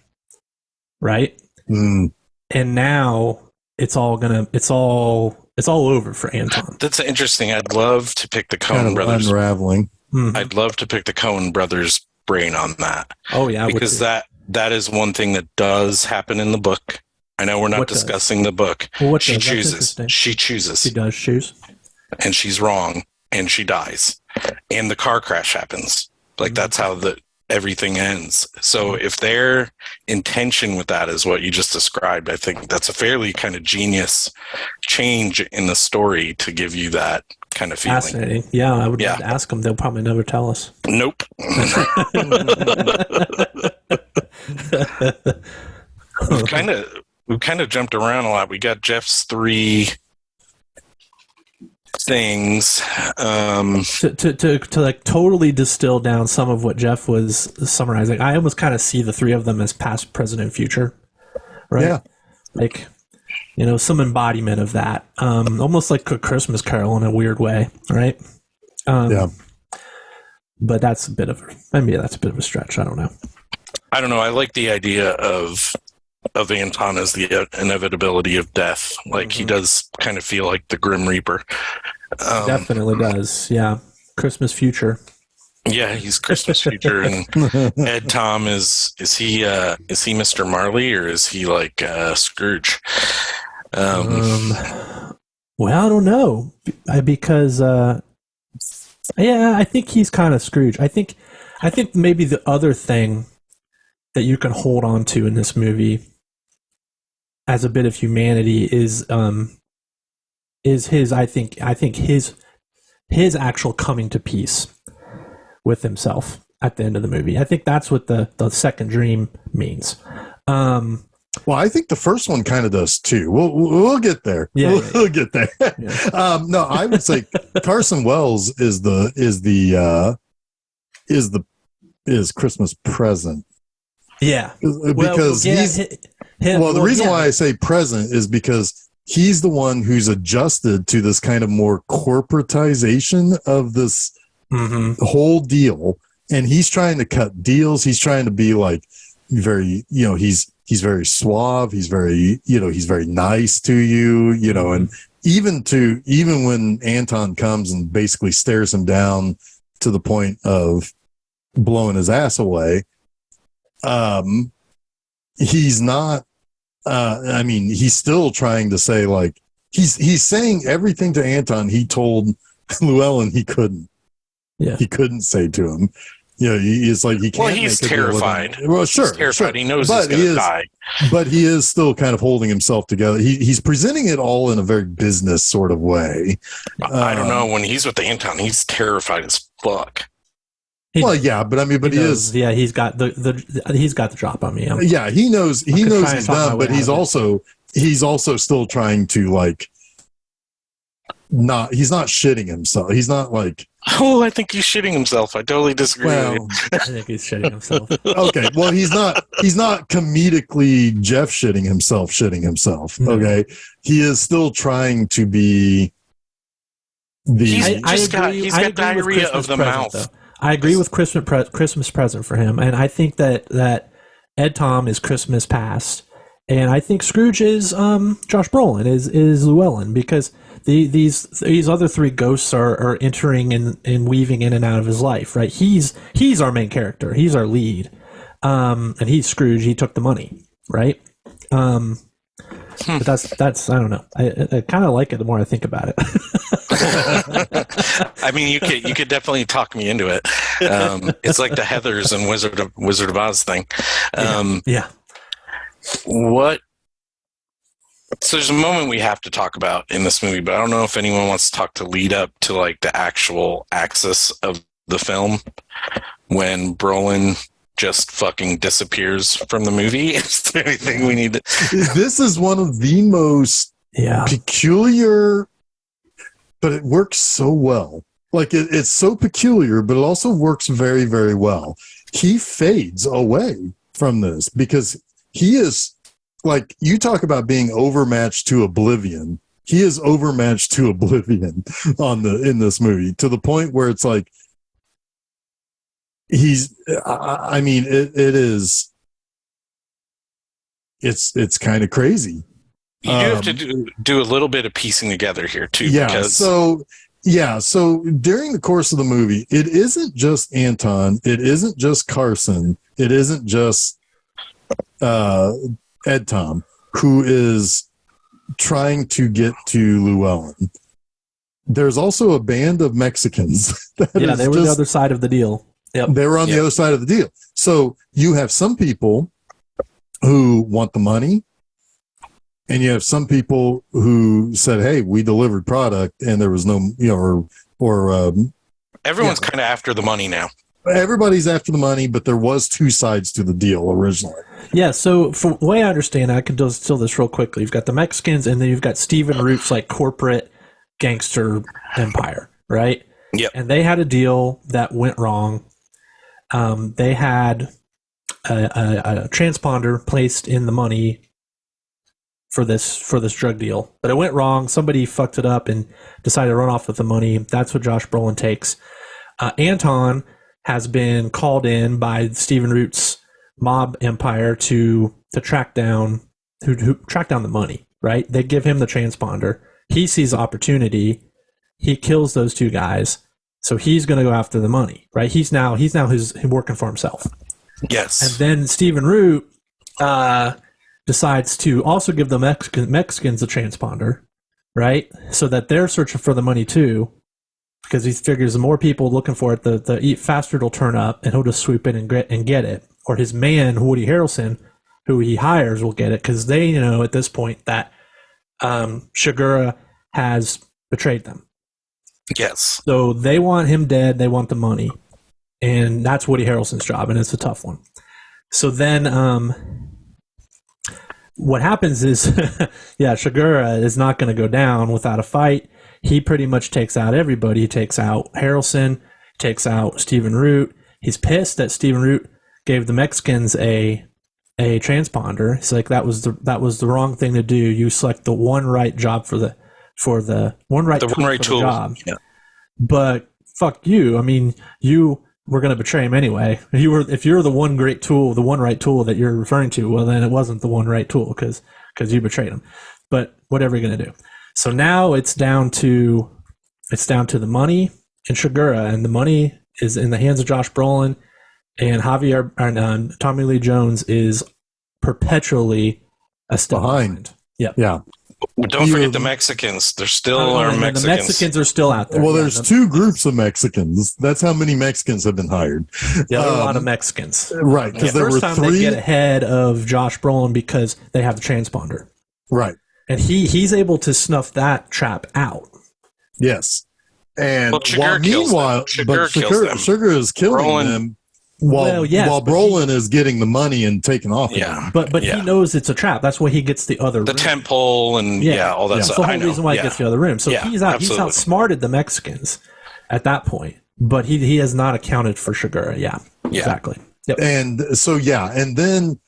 B: right?
C: Mm.
B: And now it's all over for Anton.
A: That's interesting. I'd love to pick the Coen Brothers
C: unraveling.
B: Mm-hmm.
A: I'd love to pick the Coen Brothers brain on that.
B: Oh yeah,
A: because that is one thing that does happen in the book. I know we're not discussing the book.
B: Well,
A: she chooses. She does
B: choose,
A: and she's wrong, and she dies, and the car crash happens. Like that's how everything ends. So if their intention with that is what you just described, I think that's a fairly kind of genius change in the story to give you that kind of feeling.
B: Fascinating. Yeah, I would love to ask them. They'll probably never tell us.
A: Nope. We've kind of jumped around a lot. We got Jeff's 3 things.
B: To like totally distill down some of what Jeff was summarizing, I almost kind of see the 3 of them as past, present, and future. Right? Yeah. Like, some embodiment of that. Almost like a Christmas Carol in a weird way, right?
C: Yeah.
B: But that's a bit of a stretch. I don't know.
A: I like the idea of Anton as the inevitability of death. Like he does kind of feel like the Grim Reaper.
B: Definitely does. Yeah. Christmas future.
A: Yeah, he's Christmas future. And Ed Tom is he Mr. Marley, or is he like Scrooge?
B: Well, I don't know, because I think he's kind of Scrooge. I think maybe the other thing that you can hold on to in this movie as a bit of humanity is his his actual coming to peace with himself at the end of the movie. I think that's what the second dream means.
C: Well, I think the first one kind of does too. We'll get there.
B: Yeah,
C: we'll get there. Yeah. No, I would say Carson Wells is Christmas present.
B: Yeah,
C: because the reason why I say present is because he's the one who's adjusted to this kind of more corporatization of this whole deal, and he's trying to cut deals. He's trying to be like very, he's very suave. He's very, he's very nice to you, and even when Anton comes and basically stares him down to the point of blowing his ass away, he's not, he's still trying to say, like, he's saying everything to Anton he told Llewellyn he couldn't say to him. It's like he can't.
A: Well, he's terrified.
C: Well, sure,
A: he's terrified.
C: Sure.
A: He knows he's going to die.
C: But he is still kind of holding himself together. He's presenting it all in a very business sort of way.
A: I don't know. When he's with Anton, he's terrified as fuck.
C: But he is.
B: Yeah, he's got the drop on me.
C: He knows he's done, but he's also still trying to, like, he's not shitting himself. He's not like,
A: I think he's shitting himself. I totally disagree with you.
B: I think he's shitting himself.
C: Okay. Well, he's not comedically Jeff shitting himself.
B: Mm-hmm.
C: Okay. He is still trying to be
A: he's got diarrhea of the mouth.
B: Though. I agree with Christmas present for him. And I think that Ed Tom is Christmas past. And I think Scrooge is Josh Brolin, is Llewellyn, because these other 3 ghosts are entering and weaving in and out of his life, right? He's our main character. He's our lead. And he's Scrooge. He took the money, right? But that's I don't know. I kind of like it the more I think about it.
A: I mean, you could definitely talk me into it. It's like the Heathers and Wizard of Oz thing.
B: Yeah.
A: So there's a moment we have to talk about in this movie, but I don't know if anyone wants to talk to lead up to, like, the actual axis of the film when Brolin just fucking disappears from the movie. Is there anything we need to...
C: This is one of the most peculiar, but it works so well. Like, it's so peculiar, but it also works very, very well. He fades away from this because he is, like, you talk about being overmatched to oblivion. He is overmatched to oblivion in this movie, to the point where it's like he's, I mean, it is, it's kind of crazy.
A: You do have to do a little bit of piecing together here too.
C: Yeah.
A: Because
C: So during the course of the movie, it isn't just Anton, it isn't just Carson, it isn't just Ed Tom who is trying to get to Llewellyn. There's also a band of Mexicans.
B: They were the other side of the deal. Yep.
C: They were on the other side of the deal. So you have some people who want the money, and you have some people who said, "Hey, we delivered product, and there was no,
A: everyone's kind of after the money now.
C: Everybody's after the money, but there was two sides to the deal originally."
B: Yeah, so from the way I understand it, I can distill this real quickly. You've got the Mexicans, and then you've got Stephen Root's like corporate gangster empire, right?
A: Yeah.
B: And they had a deal that went wrong. They had a transponder placed in the money for this drug deal, but it went wrong. Somebody fucked it up and decided to run off with the money. That's what Josh Brolin takes. Anton has been called in by Stephen Root's mob empire to track down the money, right? They give him the transponder. He sees opportunity. He kills those two guys. So he's going to go after the money, right? He's now working for himself.
A: Yes.
B: And then Stephen Root decides to also give the Mexicans a transponder, right? So that they're searching for the money too, because he figures the more people looking for it, the faster it'll turn up, and he'll just swoop in and get it. Or his man, Woody Harrelson, who he hires, will get it, because they know at this point that Segura has betrayed them.
A: Yes.
B: So they want him dead. They want the money. And that's Woody Harrelson's job, and it's a tough one. So then what happens is, Segura is not going to go down without a fight. He pretty much takes out everybody. He takes out Harrelson, takes out Stephen Root. He's pissed that Stephen Root gave the Mexicans a transponder. He's like, that was the wrong thing to do. You select the one right job for the one right tool. Job.
A: Yeah.
B: But fuck you. I mean, you were going to betray him anyway. If you're the one great tool, the one right tool that you're referring to, well, then it wasn't the one right tool because you betrayed him. But whatever you're going to do. So now it's down to the money and Segura, and the money is in the hands of Josh Brolin, and Tommy Lee Jones is perpetually a step behind. Yeah.
C: Yeah.
A: Don't forget the Mexicans. There still are Mexicans.
B: The Mexicans are still out there.
C: Well, there's two groups of Mexicans. That's how many Mexicans have been hired.
B: Yeah, there are a lot of Mexicans.
C: Right. Because there were three.
B: They get ahead of Josh Brolin because they have the transponder.
C: Right.
B: And he's able to snuff that trap out.
C: Yes. And
A: Sugar
C: is killing them. While Brolin is getting the money and taking off.
B: Yeah. But he knows it's a trap. That's why he gets the other room.
A: temple and all that stuff.
B: That's the whole reason why he gets the other room. So he's outsmarted the Mexicans at that point. But he has not accounted for Segura. Yeah. Exactly. Yep.
C: And so and then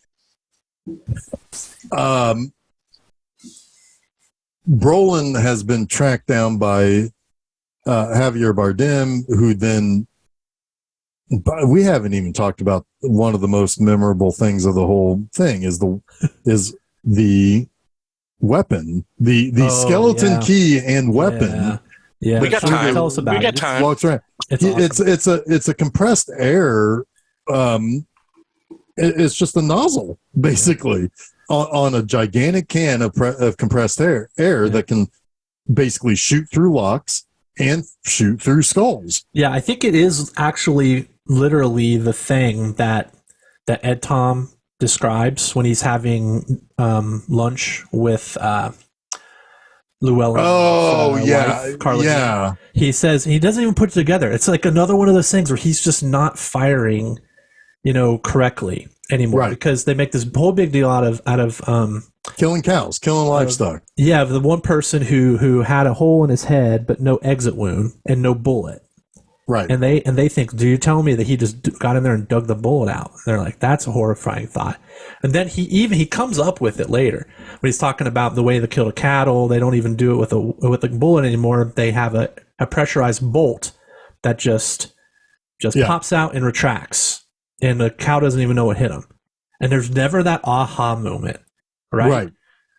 C: Brolin has been tracked down by Javier Bardem, who then, we haven't even talked about one of the most memorable things of the whole thing is the weapon, the skeleton key and weapon.
B: Yeah.
A: We got time.
B: Tell us about it.
C: Walks around. It's a compressed air. It's just a nozzle basically on a gigantic can of compressed air that can basically shoot through locks and shoot through skulls.
B: Yeah, I think it is actually literally the thing that Ed Tom describes when he's having lunch with Llewellyn's wife, Carla.
C: Yeah.
B: He says he doesn't even put it together. It's like another one of those things where he's just not firing, correctly anymore, because they make this whole big deal out of
C: killing cows, killing livestock.
B: The one person who had a hole in his head but no exit wound and no bullet.
C: Right.
B: And they think, do you tell me that he just got in there and dug the bullet out? And they're like, that's a horrifying thought. And then he comes up with it later when he's talking about the way they kill cattle. They don't even do it with a bullet anymore. They have a pressurized bolt that just just pops out and retracts, and the cow doesn't even know what hit him. And there's never that aha moment, right?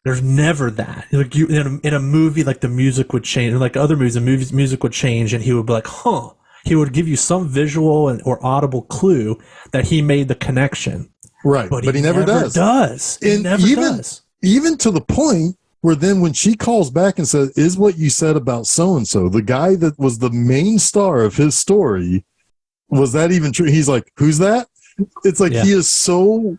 B: There's never that. Like in a movie, like the music would change, like other movies, the music would change, and he would be like, "Huh." He would give you some visual or audible clue that he made the connection,
C: right? But he never does.
B: He never does.
C: Even to the point where then when she calls back and says, "Is what you said about so and so, the guy that was the main star of his story, was that even true?" He's like, "Who's that?" It's like he is so.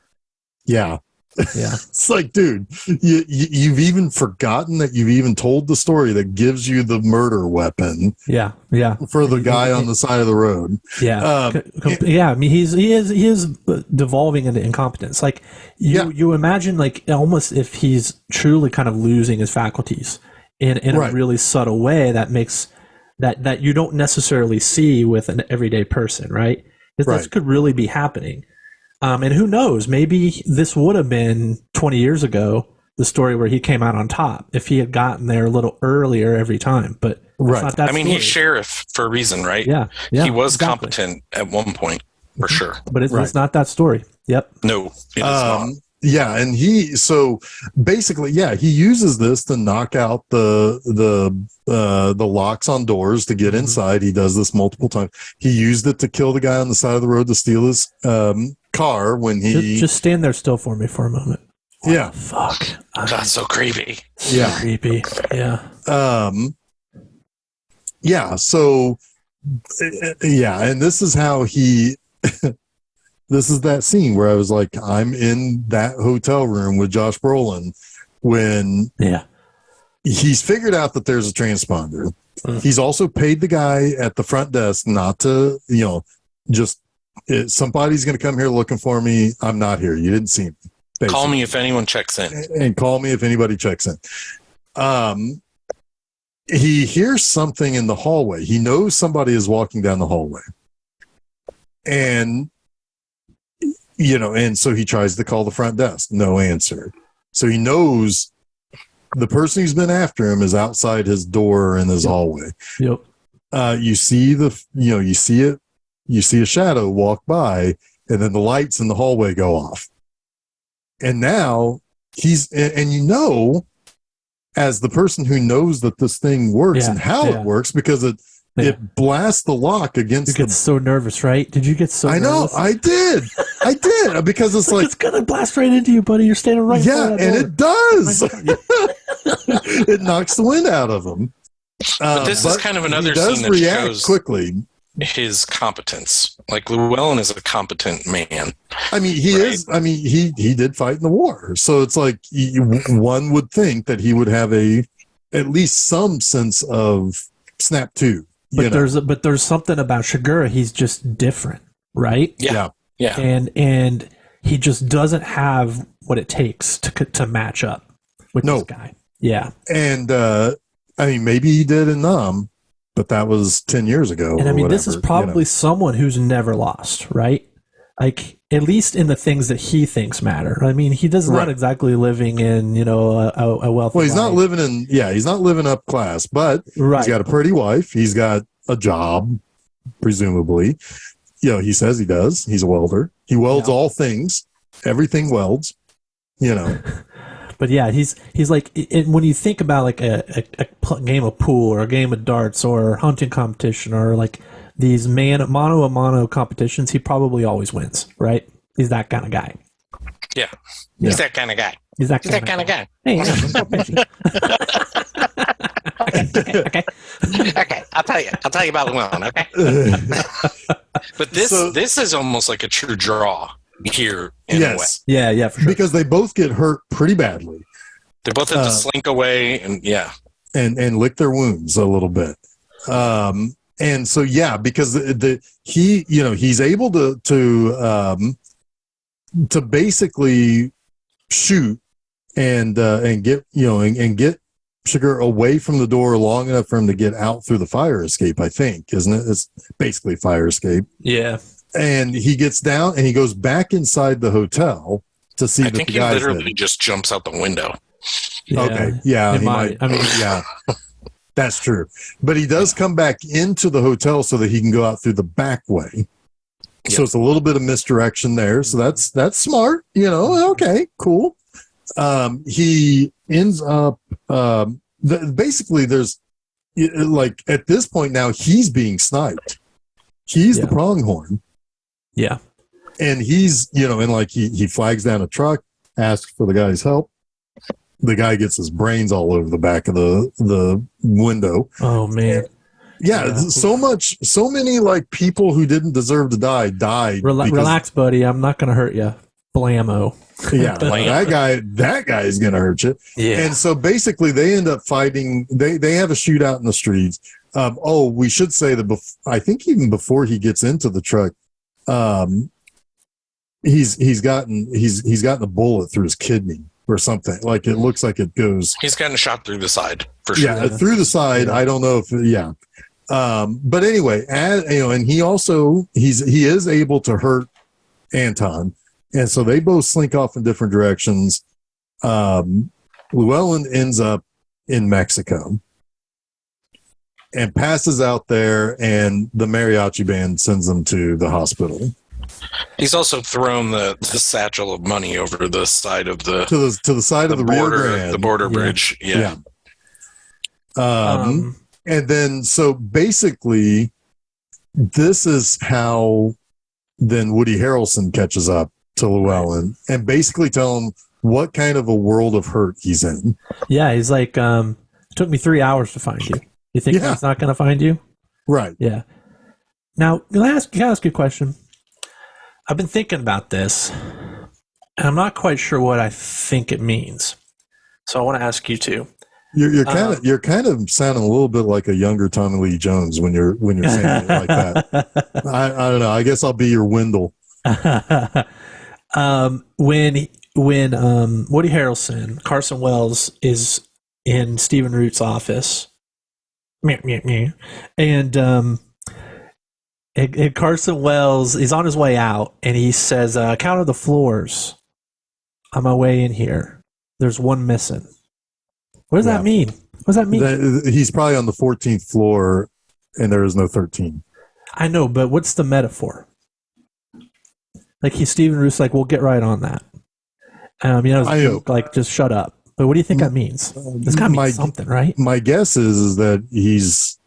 C: Yeah. It's like, dude, you've even forgotten that you've even told the story that gives you the murder weapon. For the guy on the side of the road.
B: I mean, he is devolving into incompetence. Like you imagine, like almost if he's truly kind of losing his faculties in a really subtle way that makes that you don't necessarily see with an everyday person, right? This could really be happening. And who knows, maybe this would have been 20 years ago, the story where he came out on top, if he had gotten there a little earlier every time. But that's not that story.
A: He's sheriff for a reason, right?
B: Yeah,
A: he was competent at one point, for sure.
B: But it's not that story. Yep.
A: No, it is not.
C: Yeah, and he basically he uses this to knock out the locks on doors to get inside. He does this multiple times. He used it to kill the guy on the side of the road to steal his car when he
B: just stand there still for me for a moment.
C: What
B: the fuck,
A: that's so creepy.
B: Creepy. Yeah.
C: So and this is how he. This is that scene where I was like, I'm in that hotel room with Josh Brolin when he's figured out that there's a transponder. He's also paid the guy at the front desk not to, somebody's going to come here looking for me. I'm not here. You didn't see me. Basically.
A: Call me if anyone checks in.
C: And call me if anybody checks in. He hears something in the hallway. He knows somebody is walking down the hallway. And and so he tries to call the front desk. No answer. So he knows the person who's been after him is outside his door in his hallway.
B: Yep.
C: You see you see a shadow walk by, and then the lights in the hallway go off. And now as the person who knows that this thing works and how it works, because it blasts the lock against.
B: You get so nervous, right? Did you get so nervous?
C: I did, because it's like
B: it's gonna blast right into you, buddy. You're standing right.
C: Yeah, and it does. It knocks the wind out of him.
A: But this is kind of another scene that shows
C: quickly
A: his competence. Like Llewellyn is a competent man.
C: I mean, he is. I mean, he did fight in the war, so it's like one would think that he would have at least some sense of snap to.
B: But there's something about Shigura. He's just different, right?
A: Yeah.
B: And he just doesn't have what it takes to match up with this guy. Yeah.
C: And I mean, maybe he did in Nam, but that was 10 years ago.
B: And I mean, this is probably someone who's never lost, right? Like, at least in the things that he thinks matter. I mean, he does not exactly living in, a wealthy
C: he's
B: life.
C: not living he's not living up class, but he's got a pretty wife. He's got a job, presumably. He says he does. He's a welder. He welds all things. Everything welds,
B: But yeah, he's like, when you think about like a game of pool or a game of darts or hunting competition or like these mano-a-mano competitions, he probably always wins, right? He's that kind of guy.
A: Yeah. He's that kind of guy.
B: He's that kind of guy. Hey,
A: Okay. I'll tell you about Llewellyn, okay? But this is almost like a true draw here in a way.
B: Yeah, for sure.
C: Because they both get hurt pretty badly.
A: They both have to slink away
C: and lick their wounds a little bit. And so because he's able to basically shoot and get and get Sugar away from the door long enough for him to get out through the fire escape, I think, isn't it? It's basically fire escape.
B: Yeah.
C: And he gets down and he goes back inside the hotel to see that the guy's
A: I think he literally just jumps out the window.
C: Yeah. Okay. Yeah.
B: He might. I mean,
C: That's true. But he does come back into the hotel so that he can go out through the back way. Yep. So it's a little bit of misdirection there. So that's smart. You know, okay, cool. He ends up basically there's like at this point now he's being sniped. He's the pronghorn.
B: Yeah.
C: And he's, you know, and like he flags down a truck, asks for the guy's help. The guy gets his brains all over the back of the window.
B: Oh man.
C: Yeah, so many like people who didn't deserve to died.
B: Relax, buddy. I'm not going to hurt you. Blammo.
C: Yeah, that guy is going to hurt you. Yeah. And so basically they end up fighting. They have a shootout in the streets. We should say that I think even before he gets into the truck, he's gotten a bullet through his kidney or something. Like it looks like it goes.
A: He's gotten shot through the side for sure.
C: Yeah, through the side. I don't know if but anyway, and he also he is able to hurt Anton, and so they both slink off in different directions. Llewellyn ends up in Mexico and passes out there, and the mariachi band sends him to the hospital.
A: He's also thrown the satchel of money over the side of the
C: to the side of the
A: border, the border bridge. Yeah.
C: And then, so basically, this is how then Woody Harrelson catches up to Llewellyn and basically tell him what kind of a world of hurt he's in.
B: Yeah, he's like, it took me 3 hours to find you. You think he's not going to find you?
C: Right.
B: Yeah. Now, can I ask you a question? I've been thinking about this, and I'm not quite sure what I think it means. So I want to ask you too.
C: You're kind of sounding a little bit like a younger Tommy Lee Jones when you're saying it like that. I don't know. I guess I'll be your Wendell.
B: When Woody Harrelson, Carson Wells is in Stephen Root's office, and Carson Wells is on his way out, and he says, "Count the floors on my way in here. There's one missing." What does that mean? What does that mean?
C: He's probably on the 14th floor, and there is no 13.
B: I know, but what's the metaphor? Like Stephen Root's like, we'll get right on that. It's a joke, like just shut up. But what do you think that means? It's got to mean something, right?
C: My guess is that he's.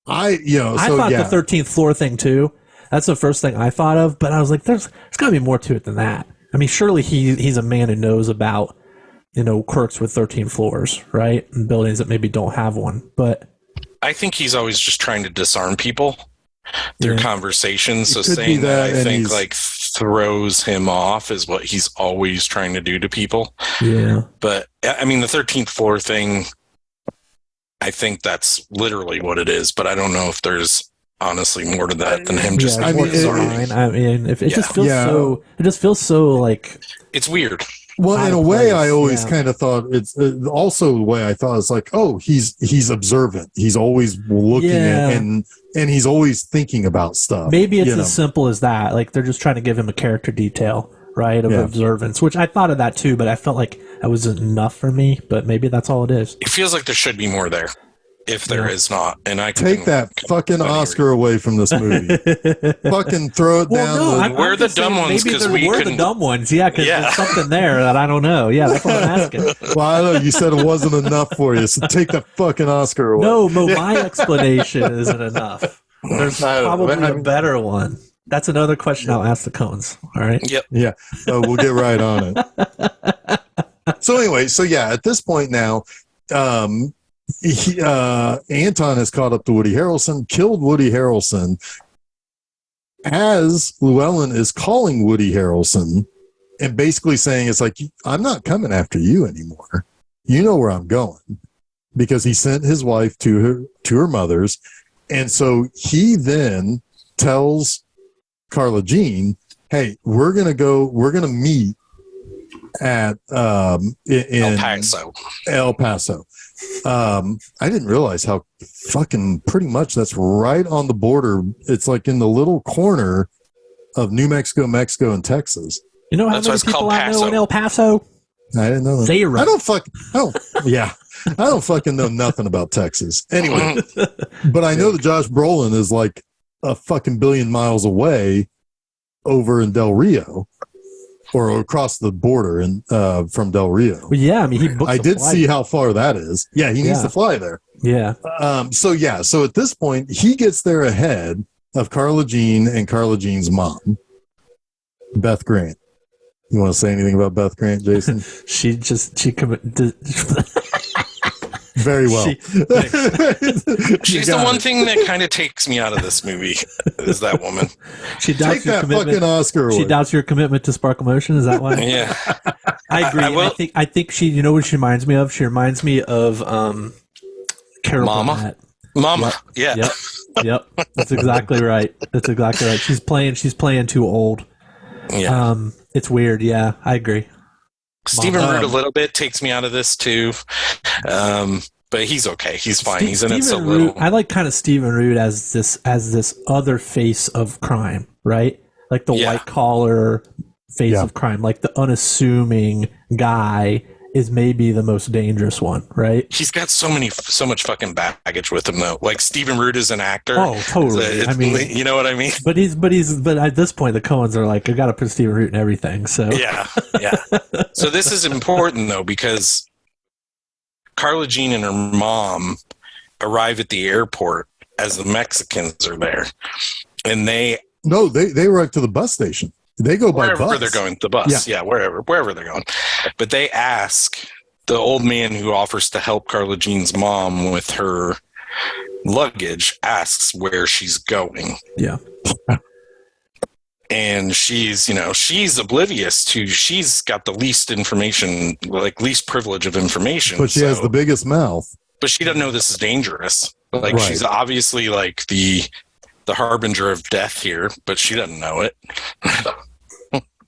C: I thought
B: the 13th floor thing too. That's the first thing I thought of, but I was like, there's got to be more to it than that. I mean, surely he's a man who knows about. Quirks with 13 floors, right? And buildings that maybe don't have one. But
A: I think he's always just trying to disarm people through conversations. So saying that I think like throws him off is what he's always trying to do to people.
B: Yeah.
A: But I mean, the 13th floor thing, I think that's literally what it is. But I don't know if there's honestly more to that than him just.
B: It just feels so like
A: it's weird.
C: Well, in a way, I always kind of thought it's also the way I thought it's like, oh, he's observant. He's always looking at and he's always thinking about stuff.
B: Maybe it's as simple as that. Like they're just trying to give him a character detail, right, of observance, which I thought of that too, but I felt like that wasn't enough for me. But maybe that's all it is.
A: It feels like there should be more there. If there is not, and I
C: take that fucking Oscar away from this movie, fucking throw it down.
A: We're the dumb ones because we're
B: the dumb ones. Yeah, because there's something there that I don't know. Yeah, that's what I'm asking.
C: Well, I know you said it wasn't enough for you, so take that fucking Oscar away.
B: No, my explanation isn't enough. There's probably a better one. That's another question I'll ask the Coens. All right.
A: Yep.
C: Yeah. We'll get right on it. So anyway, at this point now. Anton has caught up to Woody Harrelson, killed Woody Harrelson, as Llewellyn is calling Woody Harrelson and basically saying, it's like, I'm not coming after you anymore. You know where I'm going, because he sent his wife to her mother's. And so he then tells Carla Jean, hey, we're going to meet at El Paso. I didn't realize how fucking pretty much that's right on the border. It's like in the little corner of New Mexico, Mexico, and Texas.
B: You know how many people I know in El Paso?
C: I didn't know that.
B: Say you're right.
C: I don't fucking know nothing about Texas. Anyway, but I know that Josh Brolin is like a fucking billion miles away over in Del Rio or across the border from Del Rio.
B: Well, yeah, I mean, he booked
C: I did see how far that is. Yeah, he needs to fly there.
B: Yeah.
C: So at this point, he gets there ahead of Carla Jean and Carla Jean's mom, Beth Grant. You want to say anything about Beth Grant, Jason?
B: She
C: very well.
A: She's the one thing that kind of takes me out of this movie is that woman.
B: She doubts
C: Take that fucking Oscar away.
B: She doubts your commitment to Sparkle Motion. Is that why?
A: Yeah,
B: I agree. I think she. You know what she reminds me of? She reminds me of Carol
A: Mama.
B: Burnett.
A: Yeah.
B: Yep. That's exactly right. She's playing too old.
A: Yeah.
B: It's weird. Yeah, I agree.
A: Stephen Root a little bit takes me out of this too. But he's okay. He's fine. He's in it so little.
B: I like kind of Stephen Root as this other face of crime, right? Like the white collar face of crime, like the unassuming guy is maybe the most dangerous one, right?
A: He's got so much fucking baggage with him though. Like Stephen Root is an actor.
B: Oh, totally. I mean,
A: you know what I mean?
B: But at this point the Coens are like, I got to put Stephen Root in everything. So
A: yeah. So this is important though because Carla Jean and her mom arrive at the airport as the Mexicans are there, and they arrive to the bus station. They go by bus. Wherever they're going, the bus. Yeah, wherever they're going. But they ask the old man who offers to help Carla Jean's mom with her luggage, asks where she's going.
B: Yeah.
A: And she's oblivious to, she's got the least information, like least privilege of information.
C: But she has the biggest mouth.
A: But she doesn't know this is dangerous. Like she's obviously like the harbinger of death here, but she doesn't know it.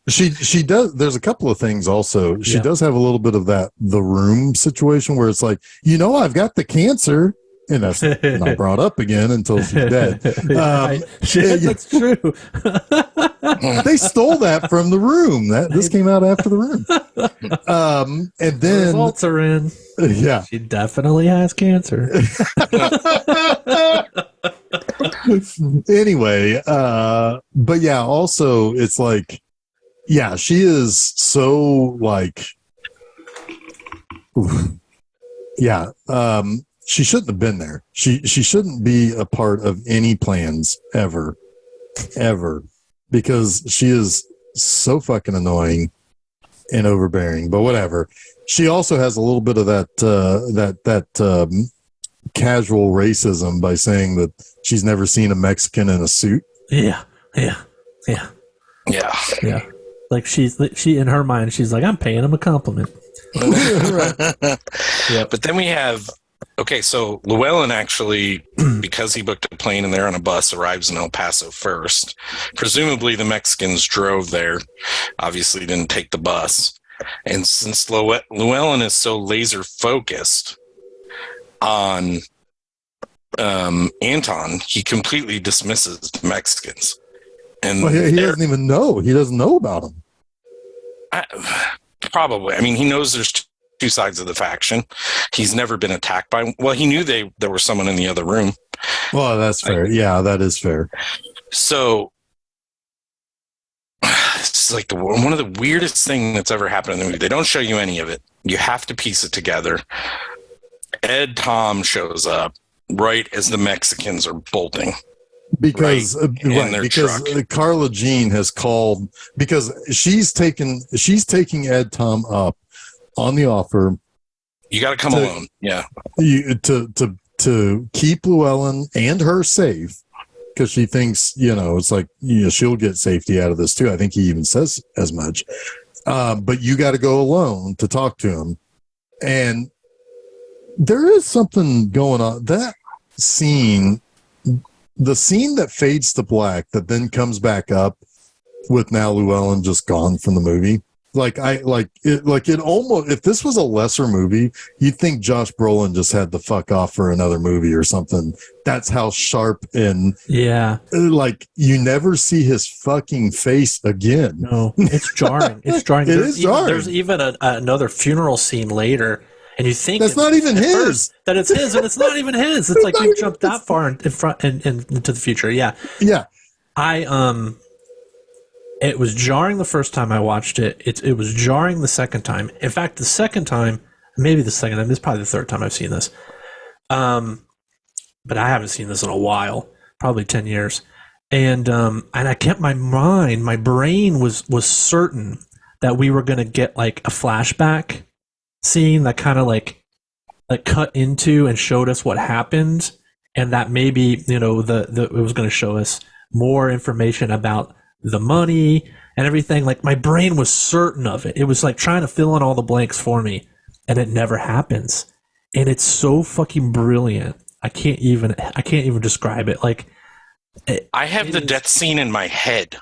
C: She does. There's a couple of things also. She does have a little bit of that The Room situation where it's like, I've got the cancer, and that's not brought up again until she's dead.
B: That's true.
C: They stole that from The Room. This came out after The Room. And then
B: the results are in.
C: Yeah,
B: she definitely has cancer.
C: Anyway, but yeah, also it's like, she is so like, she shouldn't have been there. She shouldn't be a part of any plans ever, because she is so fucking annoying and overbearing. But whatever. She also has a little bit of that casual racism by saying that she's never seen a Mexican in a suit.
B: Yeah. Like she in her mind, she's like, I'm paying him a compliment.
A: Right. Yeah. But then we have, so Llewellyn actually, because he booked a plane and they're on a bus, arrives in El Paso first. Presumably the Mexicans drove there. Obviously didn't take the bus. And since Llewellyn is so laser focused on Anton, he completely dismisses the Mexicans. And
C: he doesn't even know. He doesn't know about them.
A: Probably. I mean, he knows there's two sides of the faction. He's never been attacked by. Well, he knew there was someone in the other room.
C: Well, that's fair. That is fair.
A: So it's like one of the weirdest things that's ever happened in the movie. They don't show you any of it. You have to piece it together. Ed Tom shows up right as the Mexicans are bolting.
C: Because Carla Jean has called, because she's taking Ed Tom up on the offer.
A: You got to come alone. Yeah.
C: To keep Llewellyn and her safe, because she thinks, it's like, she'll get safety out of this too. I think he even says as much. But you got to go alone to talk to him. And there is something going on. That scene, the scene that fades to black that then comes back up with now Llewellyn just gone from the movie. Like it almost, if this was a lesser movie, you'd think Josh Brolin just had to fuck off for another movie or something. That's how sharp and like you never see his fucking face again.
B: No, it's jarring. It's jarring.
C: Is jarring.
B: There's even another funeral scene later, and you think
C: that's not even his.
B: That it's his, and it's not even his. It's like we've jumped that far in front and into the future. Yeah. It was jarring the first time I watched it. It was jarring the second time. In fact, the second time, maybe the second time, this is probably the third time I've seen this. But I haven't seen this in a while, probably 10 years. And I kept my brain was certain that we were going to get like a flashback scene that kind of like cut into and showed us what happened. And that maybe, it was going to show us more information about the money and everything. Like my brain was certain of it. It was like trying to fill in all the blanks for me, and it never happens. And it's so fucking brilliant. I can't even describe it. Like
A: I have the death scene in my head.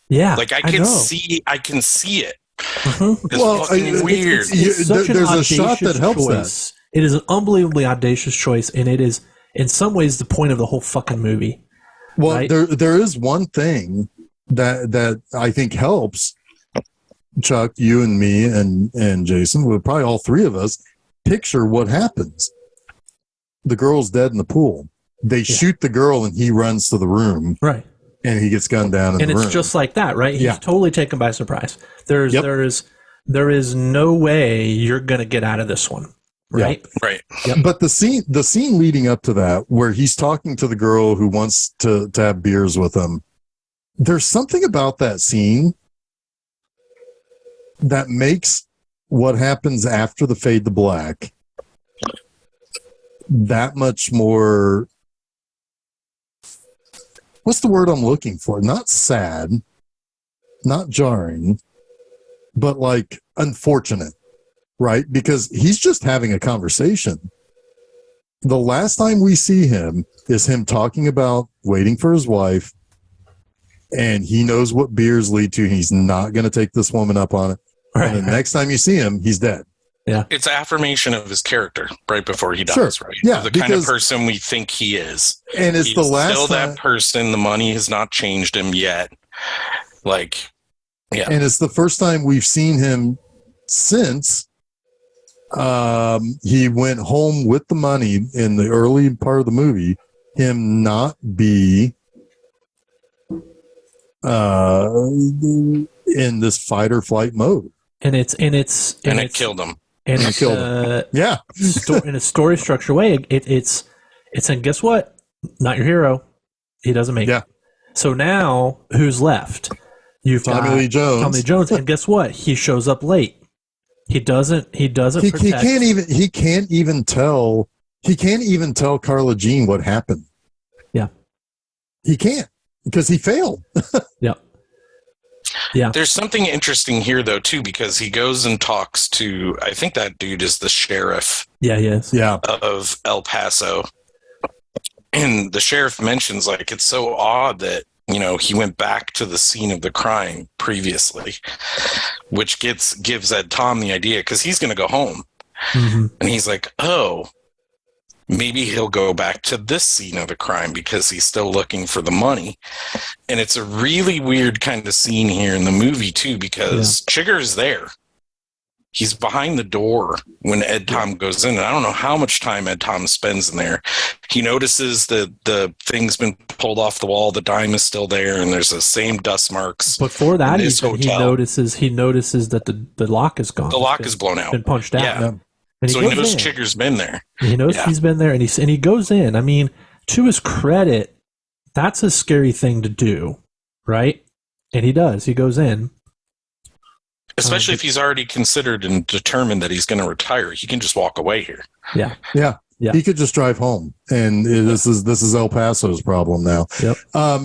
B: Yeah,
A: like I can see it.
B: Mm-hmm.
A: It's fucking weird.
C: There's a shot that helps
B: choice. It is an unbelievably audacious choice, and it is in some ways the point of the whole fucking movie.
C: Well,
B: right?
C: there is one thing that I think helps Chuck, you and me and Jason, well, probably all three of us, picture what happens. The girl's dead in the pool. They shoot the girl and he runs to the room.
B: Right.
C: And he gets gunned down in the room.
B: And it's just like that, right? He's totally taken by surprise. There is no way you're going to get out of this one. Right.
A: Yep. Right.
C: Yep. But the scene leading up to that, where he's talking to the girl who wants to have beers with him, there's something about that scene that makes what happens after the fade to black that much more, what's the word I'm looking for? Not sad, not jarring, but like unfortunate, right? Because he's just having a conversation. The last time we see him is him talking about waiting for his wife, and he knows what beers lead to. He's not going to take this woman up on it. Right. And the next time you see him, he's dead.
B: Yeah.
A: It's affirmation of his character right before he dies, right?
C: Yeah.
A: The kind of person we think he is.
C: And it's
A: he's
C: the last
A: still
C: time,
A: that person. The money has not changed him yet. Like, yeah.
C: And it's the first time we've seen him since he went home with the money in the early part of the movie, him not be in this fight or flight mode.
B: And it
A: killed him.
B: And
C: it killed him. Yeah.
B: In a story structure way, it's and guess what? Not your hero. He doesn't make it. So now who's left? You've got
C: Tommy Lee Jones.
B: And guess what? He shows up late. He doesn't
C: he can't even tell Carla Jean what happened.
B: Yeah.
C: He can't, because he failed.
B: Yeah. Yeah.
A: There's something interesting here though too, because he goes and talks to, I think that dude is the sheriff.
B: Yeah, he is.
C: Yeah.
A: Of El Paso. And the sheriff mentions, like, it's so odd that, he went back to the scene of the crime previously, which gives Ed Tom the idea, because he's going to go home.
B: Mm-hmm.
A: And he's like, oh, maybe he'll go back to this scene of the crime because he's still looking for the money. And it's a really weird kind of scene here in the movie, too, because Chigger's there. He's behind the door when Ed Tom goes in. And I don't know how much time Ed Tom spends in there. He notices that the thing's been pulled off the wall. The dime is still there, and there's the same dust marks.
B: Before that, he notices that the lock is gone.
A: The lock is blown out.
B: Been punched out.
A: Yeah.
B: And
A: so he knows Chigger's been there.
B: He knows he's been there, and he goes in. I mean, to his credit, that's a scary thing to do, right? And he does. He goes in.
A: Especially if he's already considered and determined that he's going to retire, he can just walk away here.
B: Yeah.
C: He could just drive home, and this is El Paso's problem now.
B: Yep.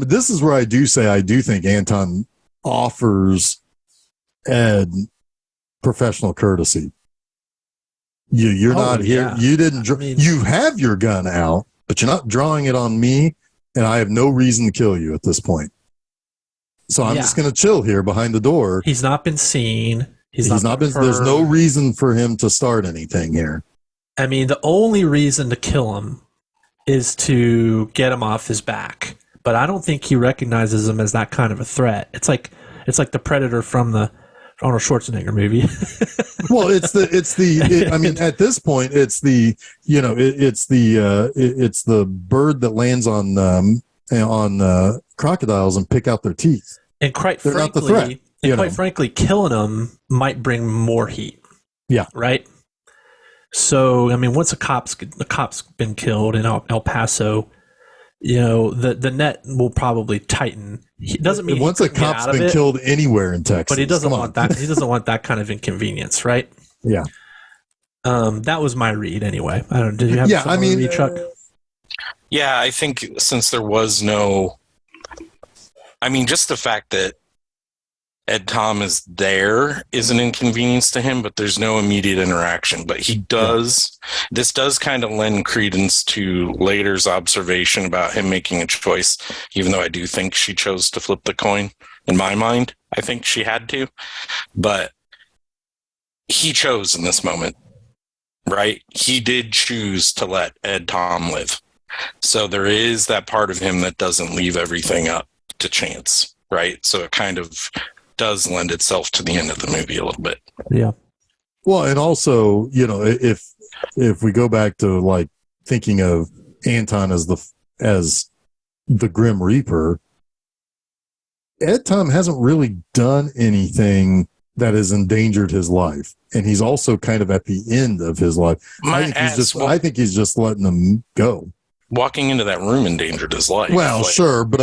C: This is where I do think Anton offers Ed professional courtesy. You're not here. You didn't. You have your gun out, but you're not drawing it on me, and I have no reason to kill you at this point. So I'm just going to chill here behind the door.
B: He's not been seen. He's not
C: been. There's no reason for him to start anything here.
B: I mean, the only reason to kill him is to get him off his back. But I don't think he recognizes him as that kind of a threat. It's like the Predator from the Arnold Schwarzenegger movie.
C: Well, I mean, at this point, it's the bird that lands on crocodiles and pick out their teeth.
B: And quite frankly, killing them might bring more heat.
C: Yeah.
B: Right. So, I mean, once the cop's been killed in El Paso, the net will probably tighten. It doesn't mean
C: once a cop's been killed anywhere in Texas,
B: but he doesn't want that. He doesn't want that kind of inconvenience, right?
C: Yeah.
B: That was my read anyway. I don't. Did you have? Read, Chuck?
A: Yeah, I think since there was no, I mean, just the fact that Ed Tom is there is an inconvenience to him, but there's no immediate interaction. But he does, this does kind of lend credence to Later's observation about him making a choice, even though I do think she chose to flip the coin. In my mind, I think she had to, but he chose in this moment, right? He did choose to let Ed Tom live. So there is that part of him that doesn't leave everything up to chance, right? So it kind of does lend itself to the end of the movie a little bit.
B: Yeah.
C: Well, and also, if we go back to like thinking of Anton as the Grim Reaper, Ed Tom hasn't really done anything that has endangered his life, and he's also kind of at the end of his life. I think he's just letting them go.
A: Walking into that room endangered his life.
C: Well, sure, but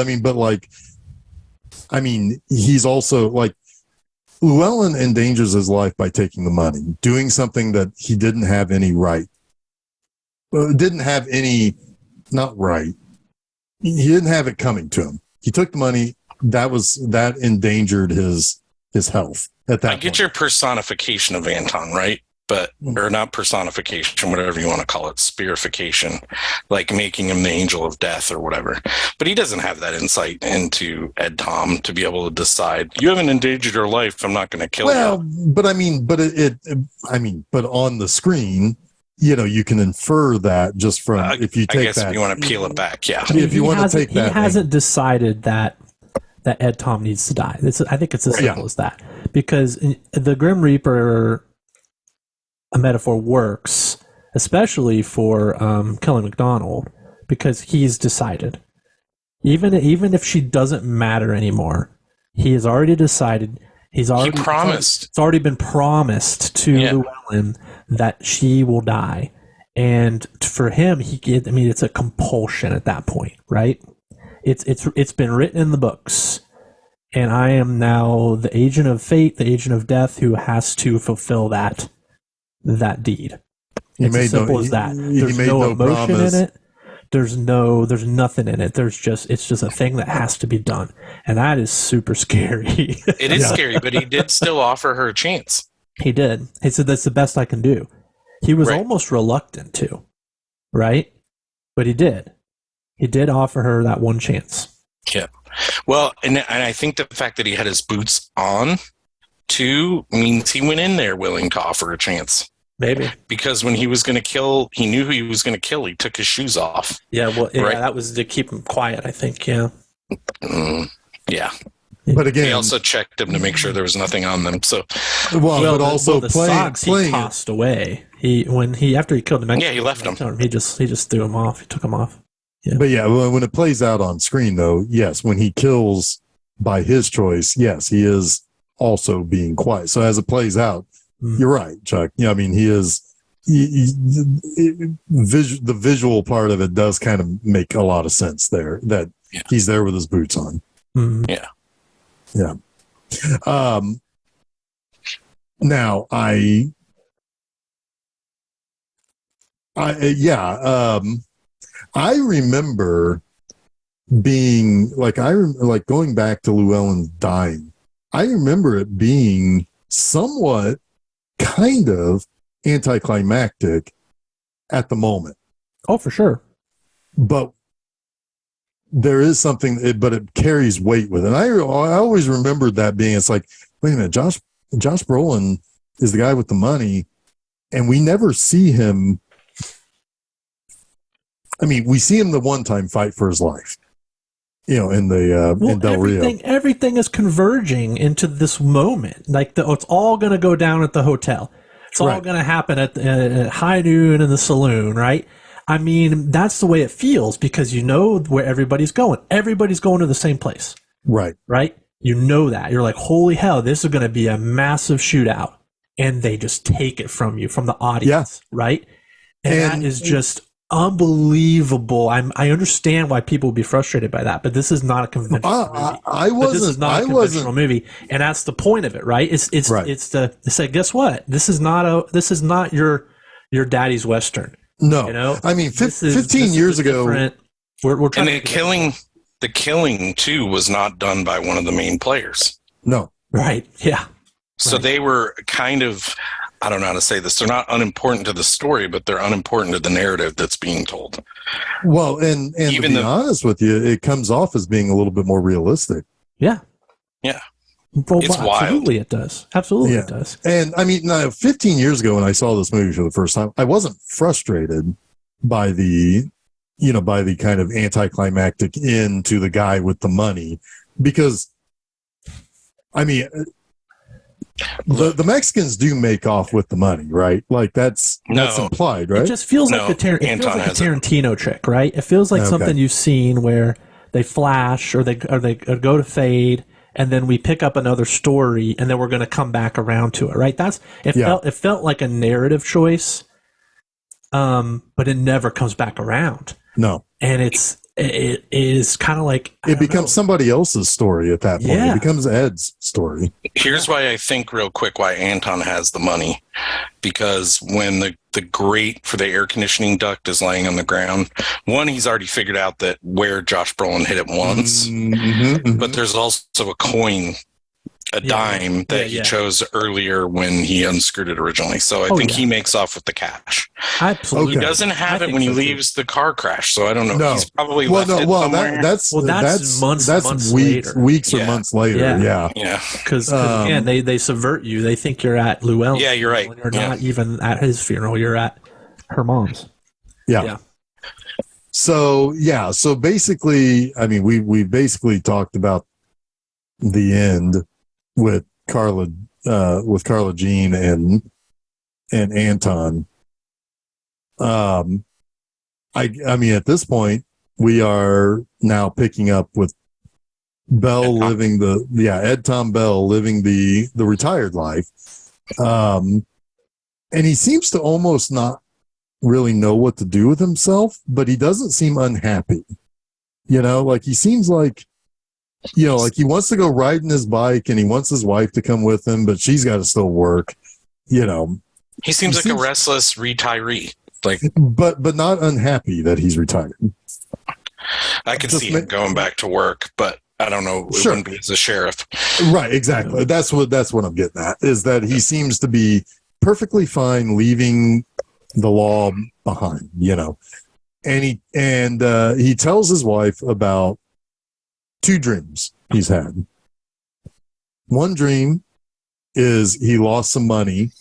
C: he's also like Llewellyn endangers his life by taking the money, doing something that he didn't have any right. He didn't have it coming to him. He took the money. That endangered his health at that point. I
A: get your personification of Anton, right? Or not personification, whatever you want to call it, spirification, like making him the angel of death or whatever. But he doesn't have that insight into Ed Tom to be able to decide, you haven't endangered your life, I'm not going to kill you.
C: Well, but but on the screen, you can infer that just from if you take that.
A: If you want to peel it back, yeah.
C: If you want to take that,
B: he hasn't decided that Ed Tom needs to die. I think it's as simple as that, because the Grim Reaper a metaphor works, especially for Kelly MacDonald, because he's decided. Even if she doesn't matter anymore, he has already decided. He promised. It's already been promised to Llewellyn that she will die, and for him, it's a compulsion at that point, right? It's been written in the books, and I am now the agent of fate, the agent of death, who has to fulfill that deed. It's as simple as that. There's no emotion in it. There's nothing in it. It's just a thing that has to be done. And that is super scary.
A: It is scary, but he did still offer her a chance.
B: He did. He said, that's the best I can do. He was almost reluctant to, right? But he did. He did offer her that one chance.
A: Yeah. Well, and I think the fact that he had his boots on, too, means he went in there willing to offer a chance.
B: Maybe.
A: Because when he was going to kill, he knew who he was going to kill. He took his shoes off.
B: Yeah, that was to keep him quiet, I think, yeah.
A: Yeah.
C: But again,
A: he also checked him to make sure there was nothing on them. So,
B: the socks he tossed away. After he killed the Mexican,
A: he left them.
B: He just threw them off. He took them off. Yeah.
C: But when it plays out on screen, though, yes, when he kills by his choice, yes, he is also being quiet. So as it plays out, you're right, Chuck. Yeah, I mean, he is. The visual part of it does kind of make a lot of sense there. That he's there with his boots on.
B: Mm-hmm.
A: Yeah.
C: Now I remember being like going back to Llewellyn dying. I remember it being somewhat kind of anticlimactic at the moment.
B: Oh, for sure.
C: But there is something, but it carries weight with it. And I always remembered that being, it's like, wait a minute, Josh Josh Brolin is the guy with the money, and we never see him. I mean, we see him the one time fight for his life, in the in Del Rio.
B: Everything is converging into this moment. Like it's all going to go down at the hotel. It's all going to happen at high noon in the saloon, right? I mean, that's the way it feels because you know where everybody's going. Everybody's going to the same place.
C: Right.
B: Right? You know that. You're like, holy hell, this is going to be a massive shootout. And they just take it from you, from the audience. Yeah. Right? And that is just unbelievable. I understand why people would be frustrated by that, but this is not a conventional movie. This is not a conventional movie, and that's the point of it, right? It's to say, guess what? This is not your daddy's Western.
C: No, I mean, 15 years ago,
B: we're trying.
A: And the killing too was not done by one of the main players.
C: No,
B: right? Yeah.
A: So they were kind of, I don't know how to say this. They're not unimportant to the story, but they're unimportant to the narrative that's being told.
C: Well, and even to be honest with you, it comes off as being a little bit more realistic.
B: Yeah.
A: Yeah.
B: Well, it's wild. Absolutely it does. Absolutely it does.
C: And I mean, 15 years ago when I saw this movie for the first time, I wasn't frustrated by the kind of anticlimactic end to the guy with the money because, I mean, the Mexicans do make off with the money, right? Like that's implied, right?
B: It just feels like a Tarantino trick, right? It feels like something you've seen where they flash or they go to fade, and then we pick up another story, and then we're going to come back around to it, right? It felt like a narrative choice, but it never comes back around.
C: No,
B: and it is kind of like
C: it becomes somebody else's story at that point. Yeah. It becomes Ed's story.
A: Here's why I think real quick why Anton has the money, because when the grate for the air conditioning duct is laying on the ground, one, he's already figured out that where Josh Brolin hit it once, but there's also a coin, a dime that he chose earlier when he unscrewed it originally. So I think he makes off with the cash.
B: Absolutely.
A: He doesn't have it when he leaves the car crash. So I don't know. No. He's probably left it somewhere.
C: That's
B: months
C: weeks or months later. Yeah.
B: Because again, they subvert you. They think you're at Llewellyn's.
A: Yeah, you're right.
B: You're not even at his funeral. You're at her mom's.
C: Yeah. So basically, I mean, we basically talked about the end with Carla Jean and Anton. I mean, at this point, we are now picking up with Bell living Ed Tom Bell living the retired life. And he seems to almost not really know what to do with himself, but he doesn't seem unhappy. Like he seems like, like he wants to go riding his bike and he wants his wife to come with him, but she's got to still work,
A: He seems like a restless retiree.
C: But not unhappy that he's retired.
A: I could see him going back to work, but I don't know. It wouldn't be as a sheriff.
C: Right, exactly. That's what I'm getting at, is that he seems to be perfectly fine leaving the law behind, And he tells his wife about 2 dreams he's had. One dream is he lost some money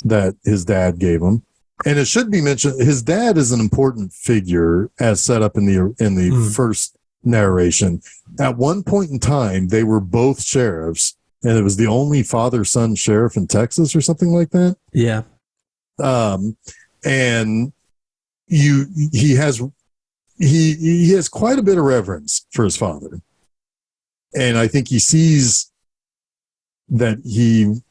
C: that his dad gave him. And it should be mentioned, his dad is an important figure as set up in the first narration. At one point in time, they were both sheriffs, and it was the only father-son sheriff in Texas or something like that.
B: Yeah.
C: And he has quite a bit of reverence for his father. And I think he sees that he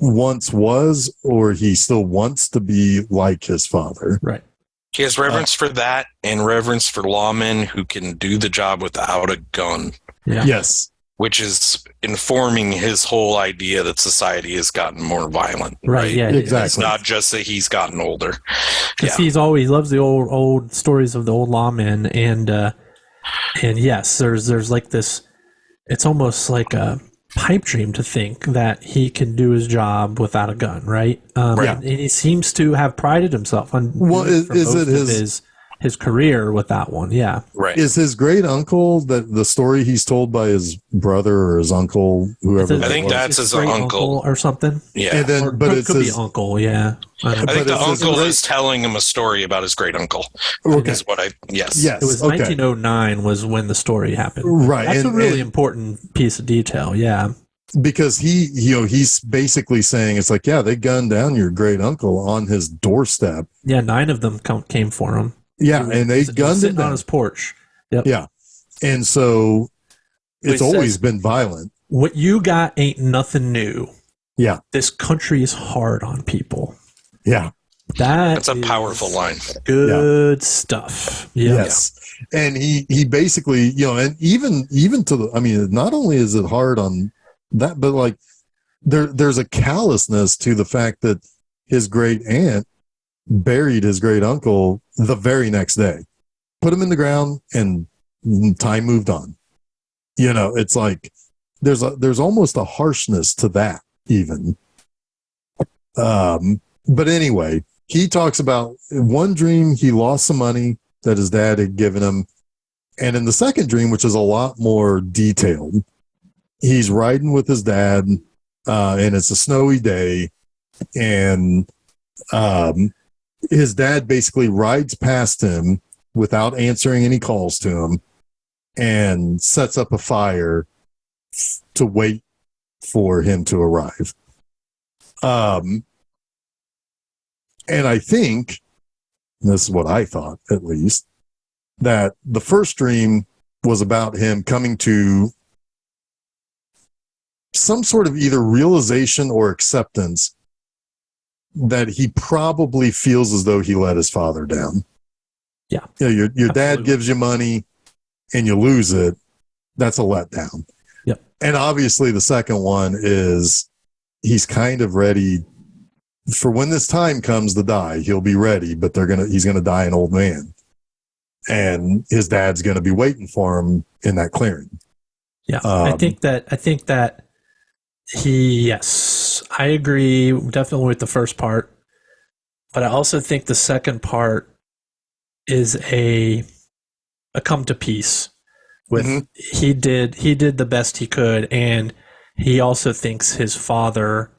C: once was, or he still wants to be like his father.
B: Right.
A: He has reverence for that and reverence for lawmen who can do the job without a gun.
B: Yeah.
C: Yes.
A: Which is informing his whole idea that society has gotten more violent.
B: Right. Yeah.
C: Exactly.
A: It's not just that he's gotten older.
B: Because he loves the old stories of the old lawmen, and yes, there's like this. It's almost like a pipe dream to think that he can do his job without a gun, right? And he seems to have prided himself on.
C: Well, is it
B: his career with that one. Yeah.
A: Right.
C: Is his great uncle the story he's told by his brother or his uncle, whoever?
A: I think that's his uncle
B: or something.
C: Yeah. And then,
B: or it could be uncle. Yeah.
A: I think the uncle is telling him a story about his great uncle.
C: Okay.
A: Is what yes.
B: It was 1909 was when the story happened.
C: Right.
B: That's a really important piece of detail. Yeah.
C: Because he's basically saying it's like, yeah, they gunned down your great uncle on his doorstep.
B: Yeah, 9 of them came for him.
C: Yeah, and they gunned him
B: on his porch. Yep.
C: Yeah, and so it's always been violent.
B: What you got ain't nothing new.
C: Yeah,
B: this country is hard on people.
C: Yeah,
A: that's a powerful line.
B: Good stuff. Yeah.
C: Yes. And he basically, and even to the, I mean, not only is it hard on that, but like there's a callousness to the fact that his great aunt buried his great uncle the very next day, put him in the ground, and time moved on. It's like there's almost a harshness to that even. But anyway, he talks about one dream he lost some money that his dad had given him, and in the second dream, which is a lot more detailed, he's riding with his dad, and it's a snowy day, and his dad basically rides past him without answering any calls to him and sets up a fire to wait for him to arrive. And I think, this is what I thought at least, that the first dream was about him coming to some sort of either realization or acceptance that he probably feels as though he let his father down.
B: Yeah.
C: Your dad gives you money and you lose it. That's a letdown.
B: Yep.
C: And obviously the second one is he's kind of ready for when this time comes to die. He'll be ready, but he's going to die an old man. And his dad's going to be waiting for him in that clearing.
B: Yeah. I think that yes, I agree definitely with the first part, but I also think the second part is a come to peace with he did the best he could, and he also thinks his father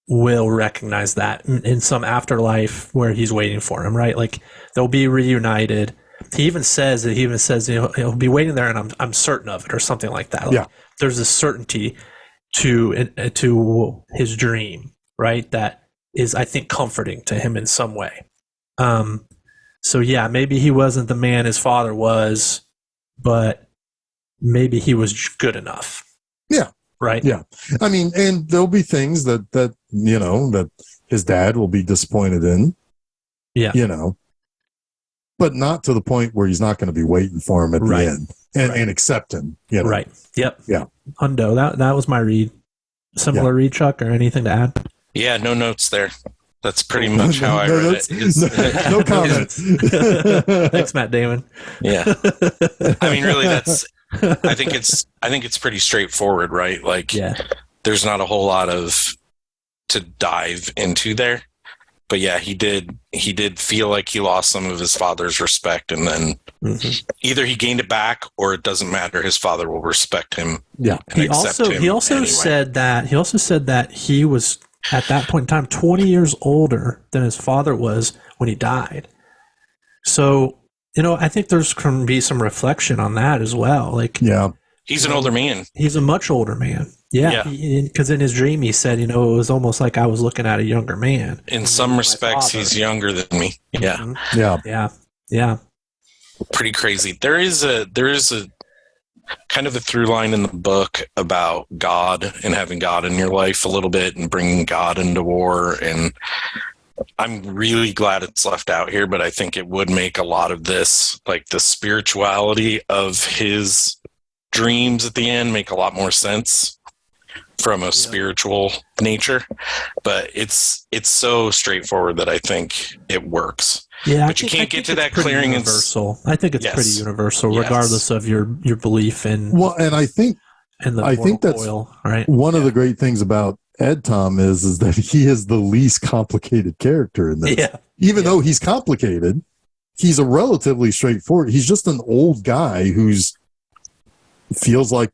B: will recognize that in some afterlife where he's waiting for him, right? Like they'll be reunited. He even says he'll be waiting there, and I'm certain of it, or something like that. Like, there's a certainty to his dream, right? That is, I think, comforting to him in some way. So yeah, maybe he wasn't the man his father was, but maybe he was good enough.
C: Yeah.
B: Right.
C: Yeah. I mean, and there'll be things that his dad will be disappointed in.
B: Yeah.
C: But not to the point where he's not going to be waiting for him at the end and accept him.
B: Right. Yep.
C: Yeah.
B: Hundo, that was my read. Similar read, Chuck, or anything to add?
A: Yeah, no notes there. That's pretty much how I read it.
C: No comments.
B: Thanks, Matt Damon.
A: Yeah. I mean, really, I think it's pretty straightforward, right? Like, there's not a whole lot to dive into there. But yeah, he did feel like he lost some of his father's respect, and then either he gained it back, or it doesn't matter. His father will respect him.
B: Yeah. He also said that he was at that point in time 20 years older than his father was when he died. So, I think there's going to be some reflection on that as well. Like,
A: he's an older man.
B: He's a much older man. Yeah, because in his dream he said, it was almost like I was looking at a younger man.
A: In some respects, he's younger than me. Yeah.
B: Mm-hmm. Yeah.
A: Pretty crazy. There is a kind of a through line in the book about God and having God in your life a little bit and bringing God into war. And I'm really glad it's left out here, but I think it would make a lot of this, like the spirituality of his dreams at the end, make a lot more sense from a spiritual nature. But it's so straightforward that I think it works.
B: Yeah,
A: but you can't get to that clearing.
B: Universal. I think it's pretty universal, regardless of your belief in.
C: Well, and I think that's
B: oil, right?
C: One of the great things about Ed Tom is that he is the least complicated character in this. Yeah. Even though he's complicated, he's a relatively straightforward. He's just an old guy who's feels like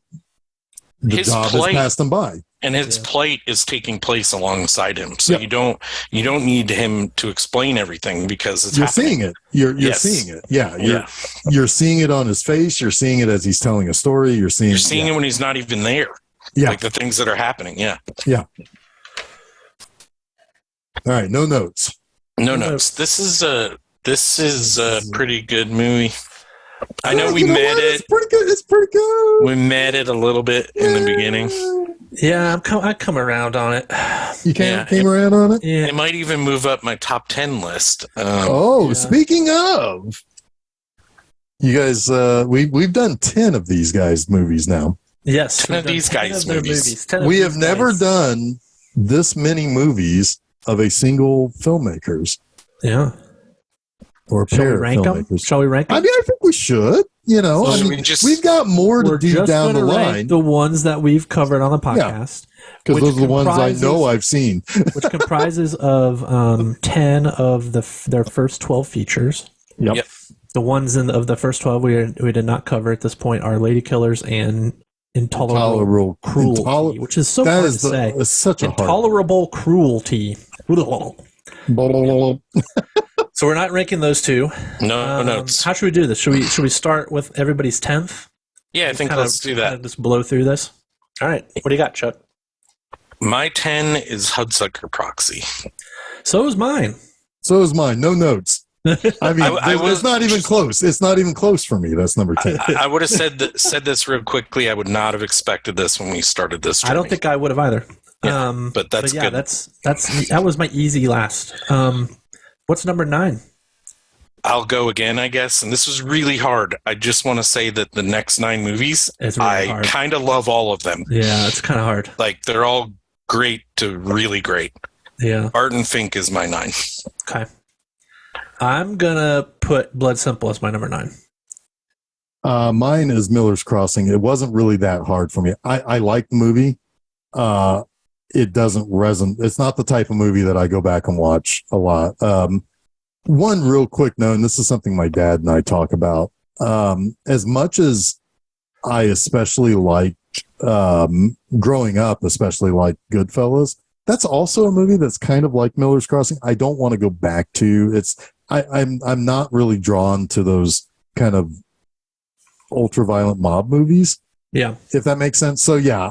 C: the job has passed him by.
A: And his plight is taking place alongside him, so you don't need him to explain everything because it's
C: seeing it. You're seeing it. You're seeing it on his face. You're seeing it as he's telling a story. You're seeing
A: it when he's not even there.
C: Yeah,
A: like the things that are happening. Yeah.
C: All right, no notes.
A: No notes. This is a pretty good movie. I know we met it.
C: It's pretty good.
A: We met it a little bit in the beginning.
B: Yeah, I come around on it.
C: You came around on it?
A: Yeah. It might even move up my top 10 list.
C: Speaking of, you guys, we've done 10 of these guys' movies now.
B: Yes.
A: 10 of these guys' movies.
C: We have never done this many movies of a single filmmakers.
B: Yeah.
C: Or pair of filmmakers.
B: Shall we rank them?
C: I mean, I think we should. We've got more to do down the line.
B: The ones that we've covered on the podcast.
C: Because those are the ones I know I've seen.
B: Which comprises of 10 of their first 12 features.
C: Yep.
B: The ones of the first 12 we did not cover at this point are Lady Killers and Intolerable Cruelty, which is so hard to say.
C: It's such a
B: Intolerable Cruelty. So we're not ranking those two.
A: No notes.
B: How should we do this? Should we start with everybody's 10th?
A: Yeah, I think let's do that.
B: Kind of just blow through this. All right. What do you got, Chuck?
A: My 10 is Hudsucker Proxy.
B: So is mine.
C: No notes. I mean, it's not even close. It's not even close for me. That's number 10.
A: I would have said this real quickly. I would not have expected this when we started this journey.
B: I don't think I would have either.
A: Yeah, but that's good.
B: That was my easy last. What's number 9?
A: I'll go again, I guess. And this was really hard. I just want to say that the next 9 movies, I kind of love all of them.
B: Yeah, it's kind of hard.
A: Like, they're all great to really great.
B: Yeah.
A: Barton Fink is my 9.
B: Okay. I'm going to put Blood Simple as my number 9.
C: Mine is Miller's Crossing. It wasn't really that hard for me. I like the movie. It doesn't resonate. It's not the type of movie that I go back and watch a lot. One real quick note, and this is something my dad and I talk about. As much as I especially liked, growing up, especially like Goodfellas, that's also a movie that's kind of like Miller's Crossing. I don't want to go back to. I'm not really drawn to those kind of ultra-violent mob movies.
B: Yeah.
C: If that makes sense. So yeah,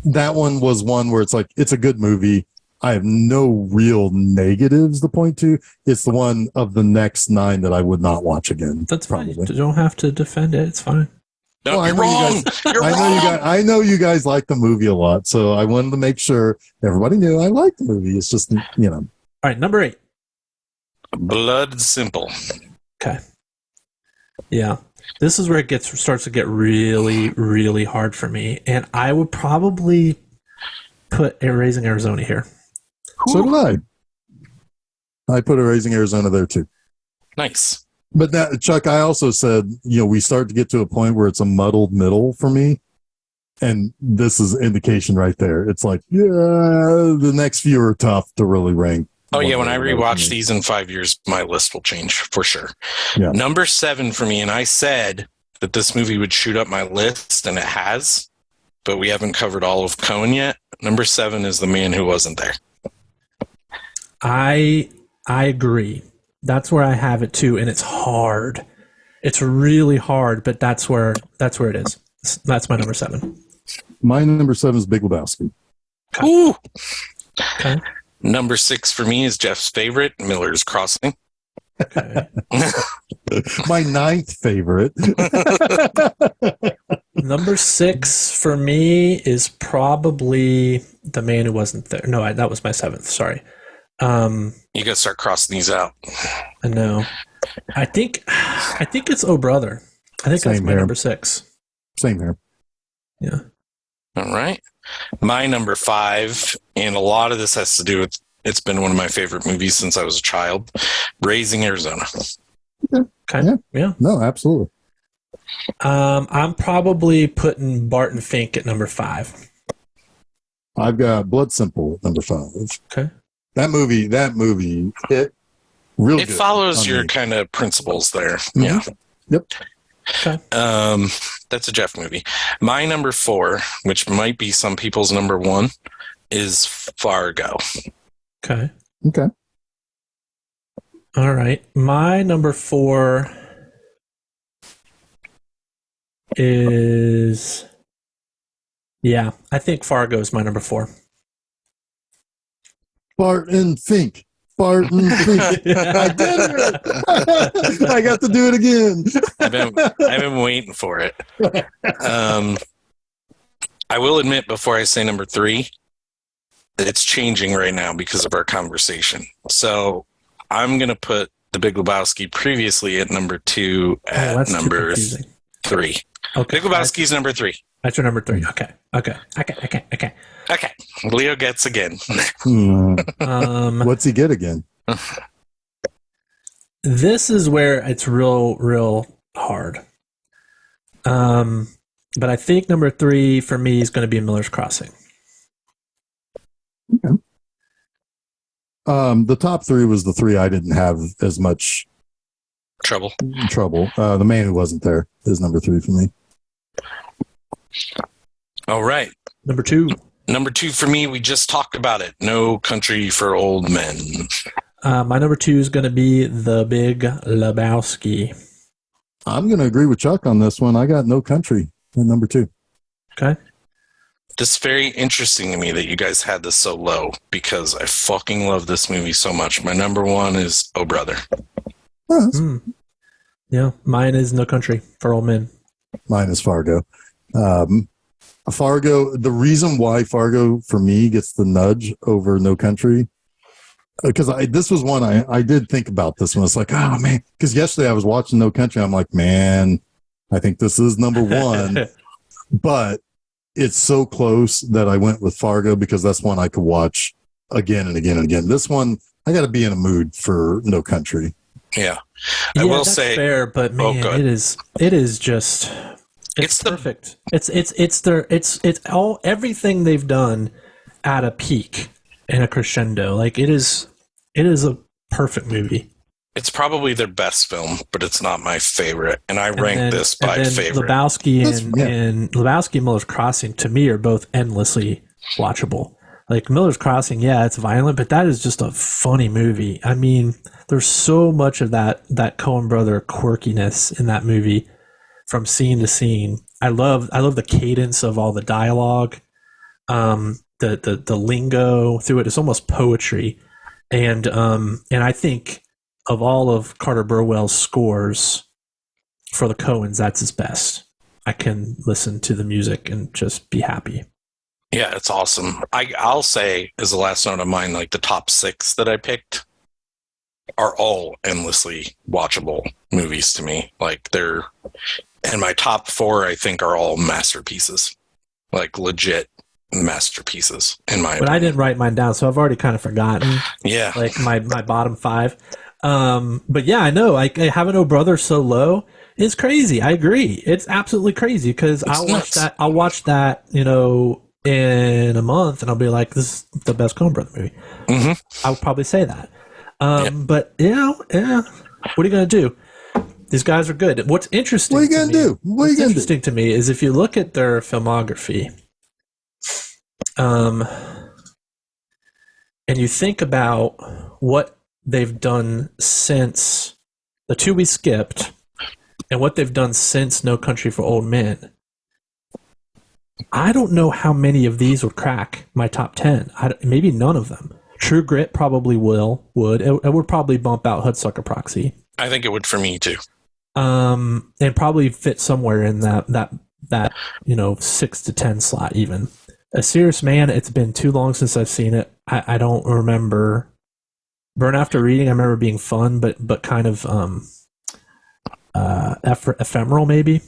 C: that one was one where it's like, it's a good movie. I have no real negatives to point to. It's the one of the next 9 that I would not watch again.
B: That's probably fine. You don't have to defend it. It's fine.
A: No, you're wrong.
C: I know you guys like the movie a lot, so I wanted to make sure everybody knew I liked the movie. It's just,
B: All right, number 8.
A: Blood Simple.
B: Okay. Yeah. This is where it starts to get really, really hard for me. And I would probably put Raising Arizona here.
C: So did I put Raising Arizona there too.
A: Nice.
C: But that, Chuck, I also said, we start to get to a point where it's a muddled middle for me. And this is indication right there. It's like, the next few are tough to really rank.
A: Oh, yeah. When I rewatch these in 5 years, my list will change for sure.
C: Yeah.
A: Number 7 for me, and I said that this movie would shoot up my list, and it has, but we haven't covered all of Coen yet. Number 7 is The Man Who Wasn't There.
B: I agree. That's where I have it too, and it's hard. It's really hard, but that's where it is. That's my number 7.
C: My number 7 is Big Lebowski.
B: Okay.
A: Ooh.
B: Okay.
A: Number 6 for me is Jeff's favorite, Miller's Crossing.
B: Okay.
C: My 9th favorite.
B: Number 6 for me is probably The Man Who Wasn't There. No, that was my 7th. Sorry.
A: You got to start crossing these out.
B: I know. I think it's Oh Brother. I think that's my number 6.
C: Same here.
B: Yeah.
A: All right. My number 5, and a lot of this has to do with, it's been one of my favorite movies since I was a child, Raising Arizona.
B: Okay. Yeah.
C: No, absolutely.
B: I'm probably putting Barton Fink at number 5.
C: I've got Blood Simple at number 5.
B: Okay.
C: That movie hit Real
A: It
C: good
A: follows
C: on
A: your
C: me.
A: kind of principles there.
C: Mhm.
A: Yeah.
C: Yep.
B: Okay.
A: That's a Jeff movie. My number 4, which might be some people's number 1, is Fargo.
B: Okay.
C: Okay.
B: All right. My number 4 is, yeah, I think Fargo is my number 4.
C: Barton Fink. Barton Fink. I did it. I got to do it again.
A: I've been waiting for it. I will admit before I say number 3, it's changing right now because of our conversation. So I'm going to put The Big Lebowski previously at number 2 at number 3.
B: Okay.
A: Big Lebowski's number 3.
B: That's your number 3. Okay.
A: Okay. Leo gets again.
C: What's he get again?
B: This is where it's real hard. But I think number 3 for me is going to be Miller's Crossing.
C: Okay. The top 3 was the 3 I didn't have as much
A: trouble.
C: The Man Who Wasn't There is number 3 for me.
A: All right.
B: Number 2.
A: Number 2 for me, we just talked about it. No Country for Old Men.
B: My number 2 is going to be The Big Lebowski.
C: I'm going to agree with Chuck on this one. I got No Country at number 2.
B: Okay.
A: This is very interesting to me that you guys had this so low because I fucking love this movie so much. My number 1 is Oh Brother.
B: Yeah, mine is No Country for Old Men.
C: Mine is Fargo. Fargo, the reason why Fargo for me gets the nudge over No Country, because this was one I did think about this one. It's like, oh man, because yesterday I was watching No Country. I'm like, man, I think this is number 1, but it's so close that I went with Fargo because that's one I could watch again and again and again. This one, I got to be in a mood for No Country.
A: Yeah. I will say
B: fair, but man, it is just it's perfect. It's all everything they've done at a peak and a crescendo. Like it is a perfect movie.
A: It's probably their best film, but it's not my favorite. And I rank this by favorite.
B: Lebowski and Lebowski and Miller's Crossing to me are both endlessly watchable. Like Miller's Crossing, yeah, it's violent, but that is just a funny movie. I mean, there's so much of that Coen brother quirkiness in that movie from scene to scene. I love the cadence of all the dialogue, the lingo through it. It's almost poetry. And I think of all of Carter Burwell's scores for the Coens, that's his best. I can listen to the music and just be happy.
A: Yeah, it's awesome. I'll say, as the last note of mine, like the top 6 that I picked are all endlessly watchable movies to me. Like and my top 4, I think, are all masterpieces, like legit masterpieces in my opinion.
B: I didn't write mine down, so I've already kind of forgotten.
A: Yeah.
B: Like my bottom 5. But yeah, I know. Like having Oh Brother so low is crazy. I agree. It's absolutely crazy because I'll watch that, in a month and I'll be like, this is the best Coen Brothers movie. Mm-hmm. I would probably say that. But yeah. What are you going to do? These guys are good. What's interesting
C: What are you going to do?
B: What's interesting to me is if you look at their filmography, and you think about what they've done since the 2 we skipped and what they've done since No Country for Old Men, I don't know how many of these would crack my top 10. Maybe none of them. True Grit probably would. It would probably bump out Hudsucker Proxy.
A: I think it would for me too.
B: And probably fit somewhere in that 6 to 10 slot even. A Serious Man, it's been too long since I've seen it. I don't remember. Burn After Reading, I remember being fun, but kind of ephemeral maybe.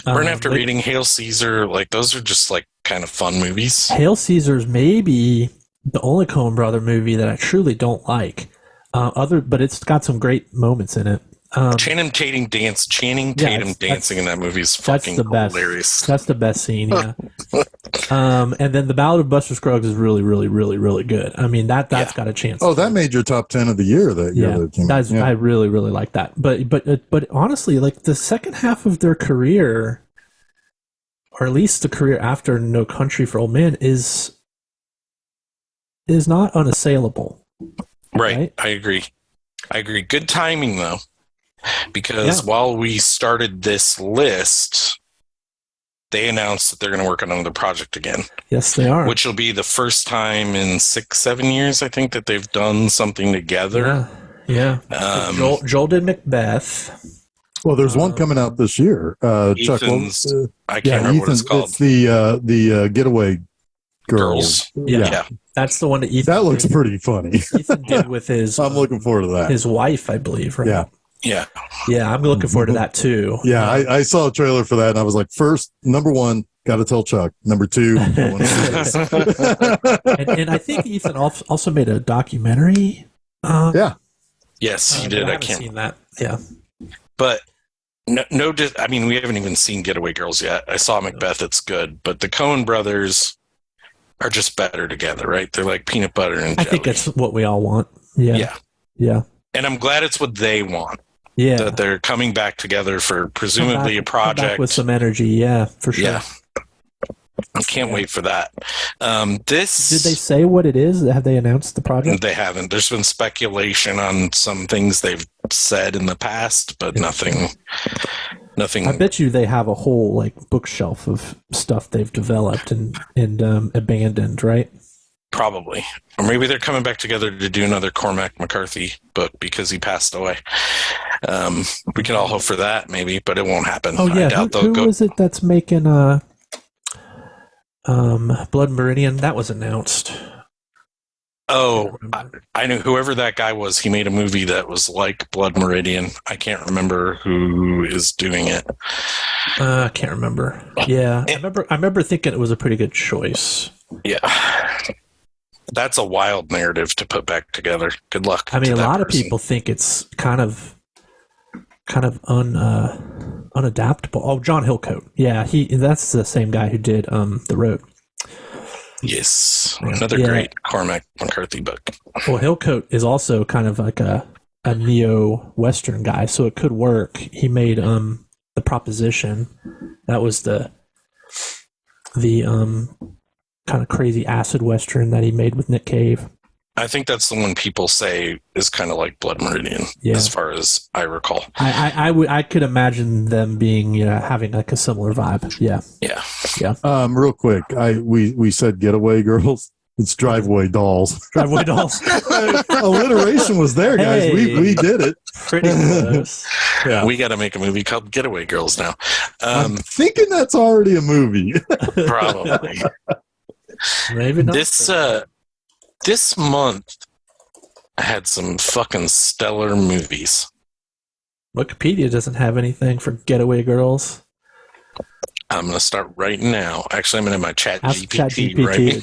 A: Burn After Reading, Hail Caesar, like those are just like kind of fun movies.
B: Hail Caesar's maybe the only Coen brother movie that I truly don't like. But it's got some great moments in it.
A: Channing Tatum dancing in that movie is fucking hilarious.
B: That's the best scene, yeah. And then The Ballad of Buster Scruggs is really, really, really, really good. I mean, that's got a chance.
C: Oh, that made your top 10 of the year that year.
B: Yeah, I really, really like that. But honestly, like the second half of their career, or at least the career after No Country for Old Men, is not unassailable.
A: Right? I agree. Good timing, though. Because while we started this list, they announced that they're going to work on another project again.
B: Yes, they are.
A: Which will be the first time in 6-7 years, I think, that they've done something together.
B: Yeah. Joel did Macbeth.
C: Well, there's one coming out this year. Chuck,
A: I can't remember what it's called.
C: It's the Getaway Girls.
B: Yeah. That's the one that Ethan.
C: That looks pretty funny.
B: Ethan did with his.
C: I'm looking forward to that.
B: His wife, I believe. Right?
A: Yeah.
B: I'm looking forward to that too.
C: Yeah, I saw a trailer for that, and I was like, number one, got to tell Chuck. Number two, I want to see this.
B: and I think Ethan also made a documentary.
A: Yes, he did.
B: I can't seen that. Yeah,
A: but I mean, we haven't even seen Getaway Girls yet. I saw Macbeth; it's good, but the Coen Brothers are just better together, right? They're like peanut butter and jelly.
B: I think that's what we all want. Yeah.
A: And I'm glad it's what they want.
B: Yeah,
A: that they're coming back together for presumably a project
B: come back with some energy. Yeah, for sure.
A: Yeah, I can't wait for that. Did
B: they say what it is? Have they announced the project?
A: They haven't. There's been speculation on some things they've said in the past, but nothing.
B: I bet you they have a whole like bookshelf of stuff they've developed and abandoned, right?
A: Probably. Or maybe they're coming back together to do another Cormac McCarthy book because he passed away. We can all hope for that, maybe, but it won't happen.
B: Oh, yeah. Who is it that's making Blood Meridian? That was announced.
A: Oh, I know whoever that guy was. He made a movie that was like Blood Meridian. I can't remember who is doing it.
B: I can't remember. Yeah, I remember thinking it was a pretty good choice.
A: Yeah. That's a wild narrative to put back together. Good luck.
B: I mean, a lot of people think it's kind of unadaptable. Oh, John Hillcoat. Yeah, that's the same guy who did The Road.
A: Yes. Another great Cormac McCarthy book.
B: Well, Hillcoat is also kind of like a neo-Western guy, so it could work. He made The Proposition. That was the kind of crazy acid Western that he made with Nick Cave.
A: I think that's the one people say is kind of like Blood Meridian, as far as I recall.
B: I could imagine them being, having like a similar vibe. Yeah.
C: Real quick, we said Getaway Girls. It's Driveway Dolls.
B: Driveway Dolls.
C: Alliteration was there, guys.
B: Hey,
C: we did it.
B: Pretty close.
A: Yeah. We got to make a movie called Getaway Girls now.
C: I'm thinking that's already a movie.
A: Probably.
B: Maybe not.
A: This month had some fucking stellar movies.
B: Wikipedia doesn't have anything for Getaway Girls.
A: I'm going to start right now. Actually, I'm going to have my chat GPT
B: right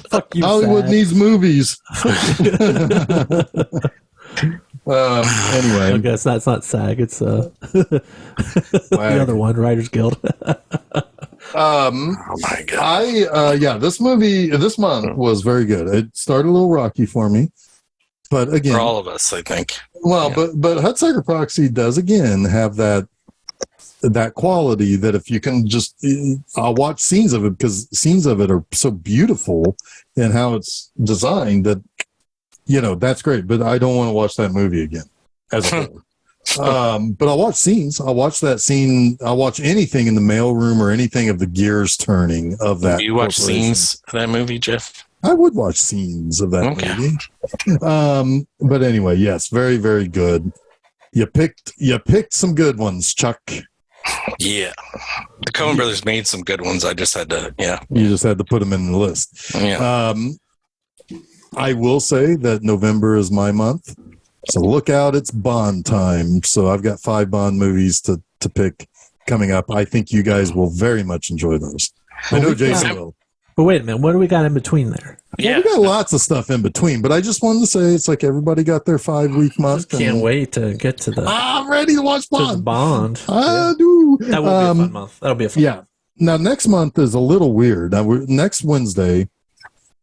B: Fuck you,
C: Hollywood needs movies. Anyway.
B: I guess that's not SAG. It's the other one, Writers Guild.
A: Oh my god!
C: This month was very good. It started a little rocky for me, but again,
A: for all of us, I think.
C: Well, but Hudsucker Proxy does again have that quality that if you can just, I'll watch scenes of it because scenes of it are so beautiful and how it's designed that that's great. But I don't want to watch that movie again as a whole. But I'll watch scenes. I'll watch that scene. I'll watch anything in the mailroom or anything of the gears turning of that.
A: Do you watch scenes of that movie, Jeff?
C: I would watch scenes of that movie. But anyway, yes, very, very good. You picked some good ones, Chuck.
A: Yeah. The Coen Brothers made some good ones. I just had to,
C: You just had to put them in the list.
A: Yeah.
C: I will say that November is my month. So look out, it's Bond time. So I've got 5 Bond movies to pick coming up. I think you guys will very much enjoy those. I know Jason will.
B: But wait a minute, what do we got in between there?
A: Yeah,
C: we got lots of stuff in between, but I just wanted to say it's like everybody got their 5-week month.
B: Just can't wait to get to the.
C: I'm ready to watch Bond.
B: Bond.
C: I do.
B: That will be a fun month. That'll be a fun month.
C: Now next month is a little weird. Now next Wednesday,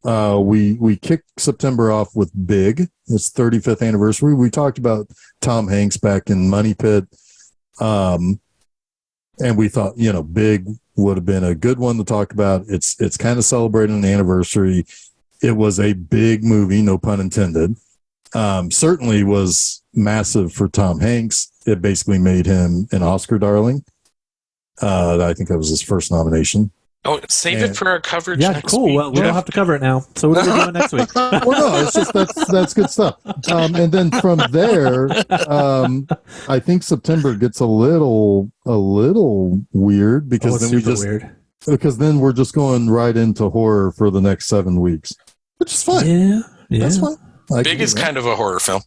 C: we kick September off with Big. It's 35th anniversary. We talked about Tom Hanks back in Money Pit, and we thought Big would have been a good one to talk about. It's kind of celebrating an anniversary. It was a big movie, no pun intended. Certainly was massive for Tom Hanks. It basically made him an Oscar darling. I think that was his first nomination.
A: Oh, save it for our coverage next
B: cool.
A: week.
B: Well, we don't have to cover it now. So what are we doing next week?
C: Well, no, it's just that's good stuff. And then from there, I think September gets a little weird because then we're just going right into horror for the next 7 weeks, which is fine.
B: Yeah.
C: That's fine.
A: Big is kind of a horror film.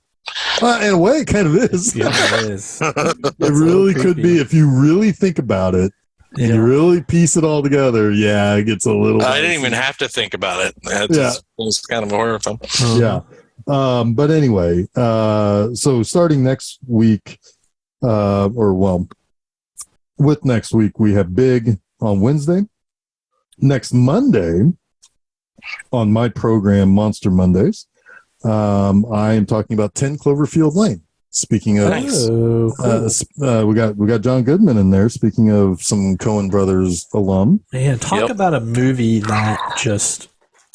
C: In a way, it kind of is.
B: Yeah, it is.
C: It really could be if you really think about it. And you really piece it all together, it gets a little.
A: I didn't even have to think about it. It's kind of a horror film.
C: Yeah. But anyway, so starting next week, with next week, we have Big on Wednesday. Next Monday, on my program, Monster Mondays, I am talking about 10 Cloverfield Lane. Speaking of, we got John Goodman in there. Speaking of some Coen Brothers alum,
B: man, talk about a movie that just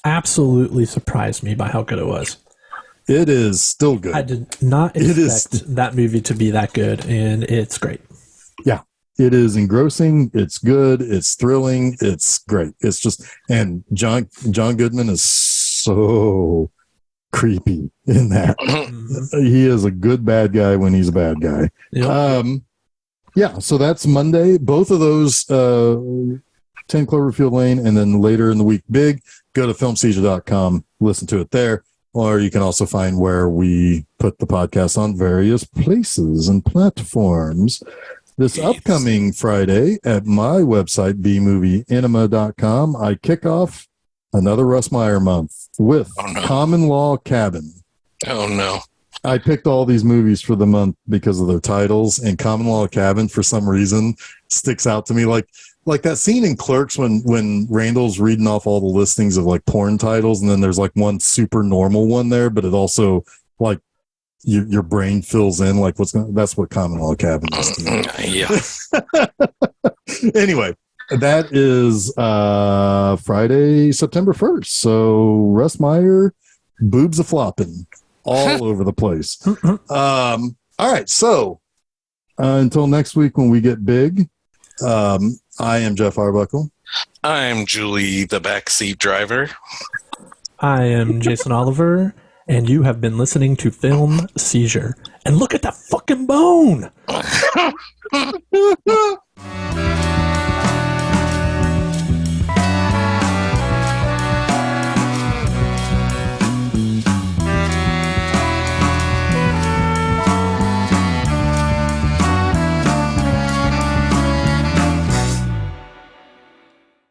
B: absolutely surprised me by how good it was.
C: It is still good.
B: I did not expect that movie to be that good, and it's great. Yeah,
C: it is engrossing. It's good. It's thrilling. It's great. It's just, and John Goodman is so creepy in that. He is a good bad guy when he's a bad guy. So that's Monday. Both of those 10 Cloverfield Lane, and then later in the week Big. Go to filmseizure.com, listen to it there, or you can also find where we put the podcast on various places and platforms. This upcoming Friday at my website, bmovieenema.com, I kick off another Russ Meyer month with Common Law Cabin.
A: Oh, no.
C: I picked all these movies for the month because of their titles, and Common Law Cabin, for some reason, sticks out to me. Like that scene in Clerks when Randall's reading off all the listings of like porn titles, and then there's like one super normal one there, but it also like your brain fills in like that's what Common Law Cabin is to me. Anyway. That is Friday, September 1st. So Russ Meyer, boobs a flopping all over the place. All right. So until next week when we get Big, I am Jeff Arbuckle.
A: I'm Julie, the backseat driver.
B: I am Jason Oliver, and you have been listening to Film Seizure. And look at that fucking bone!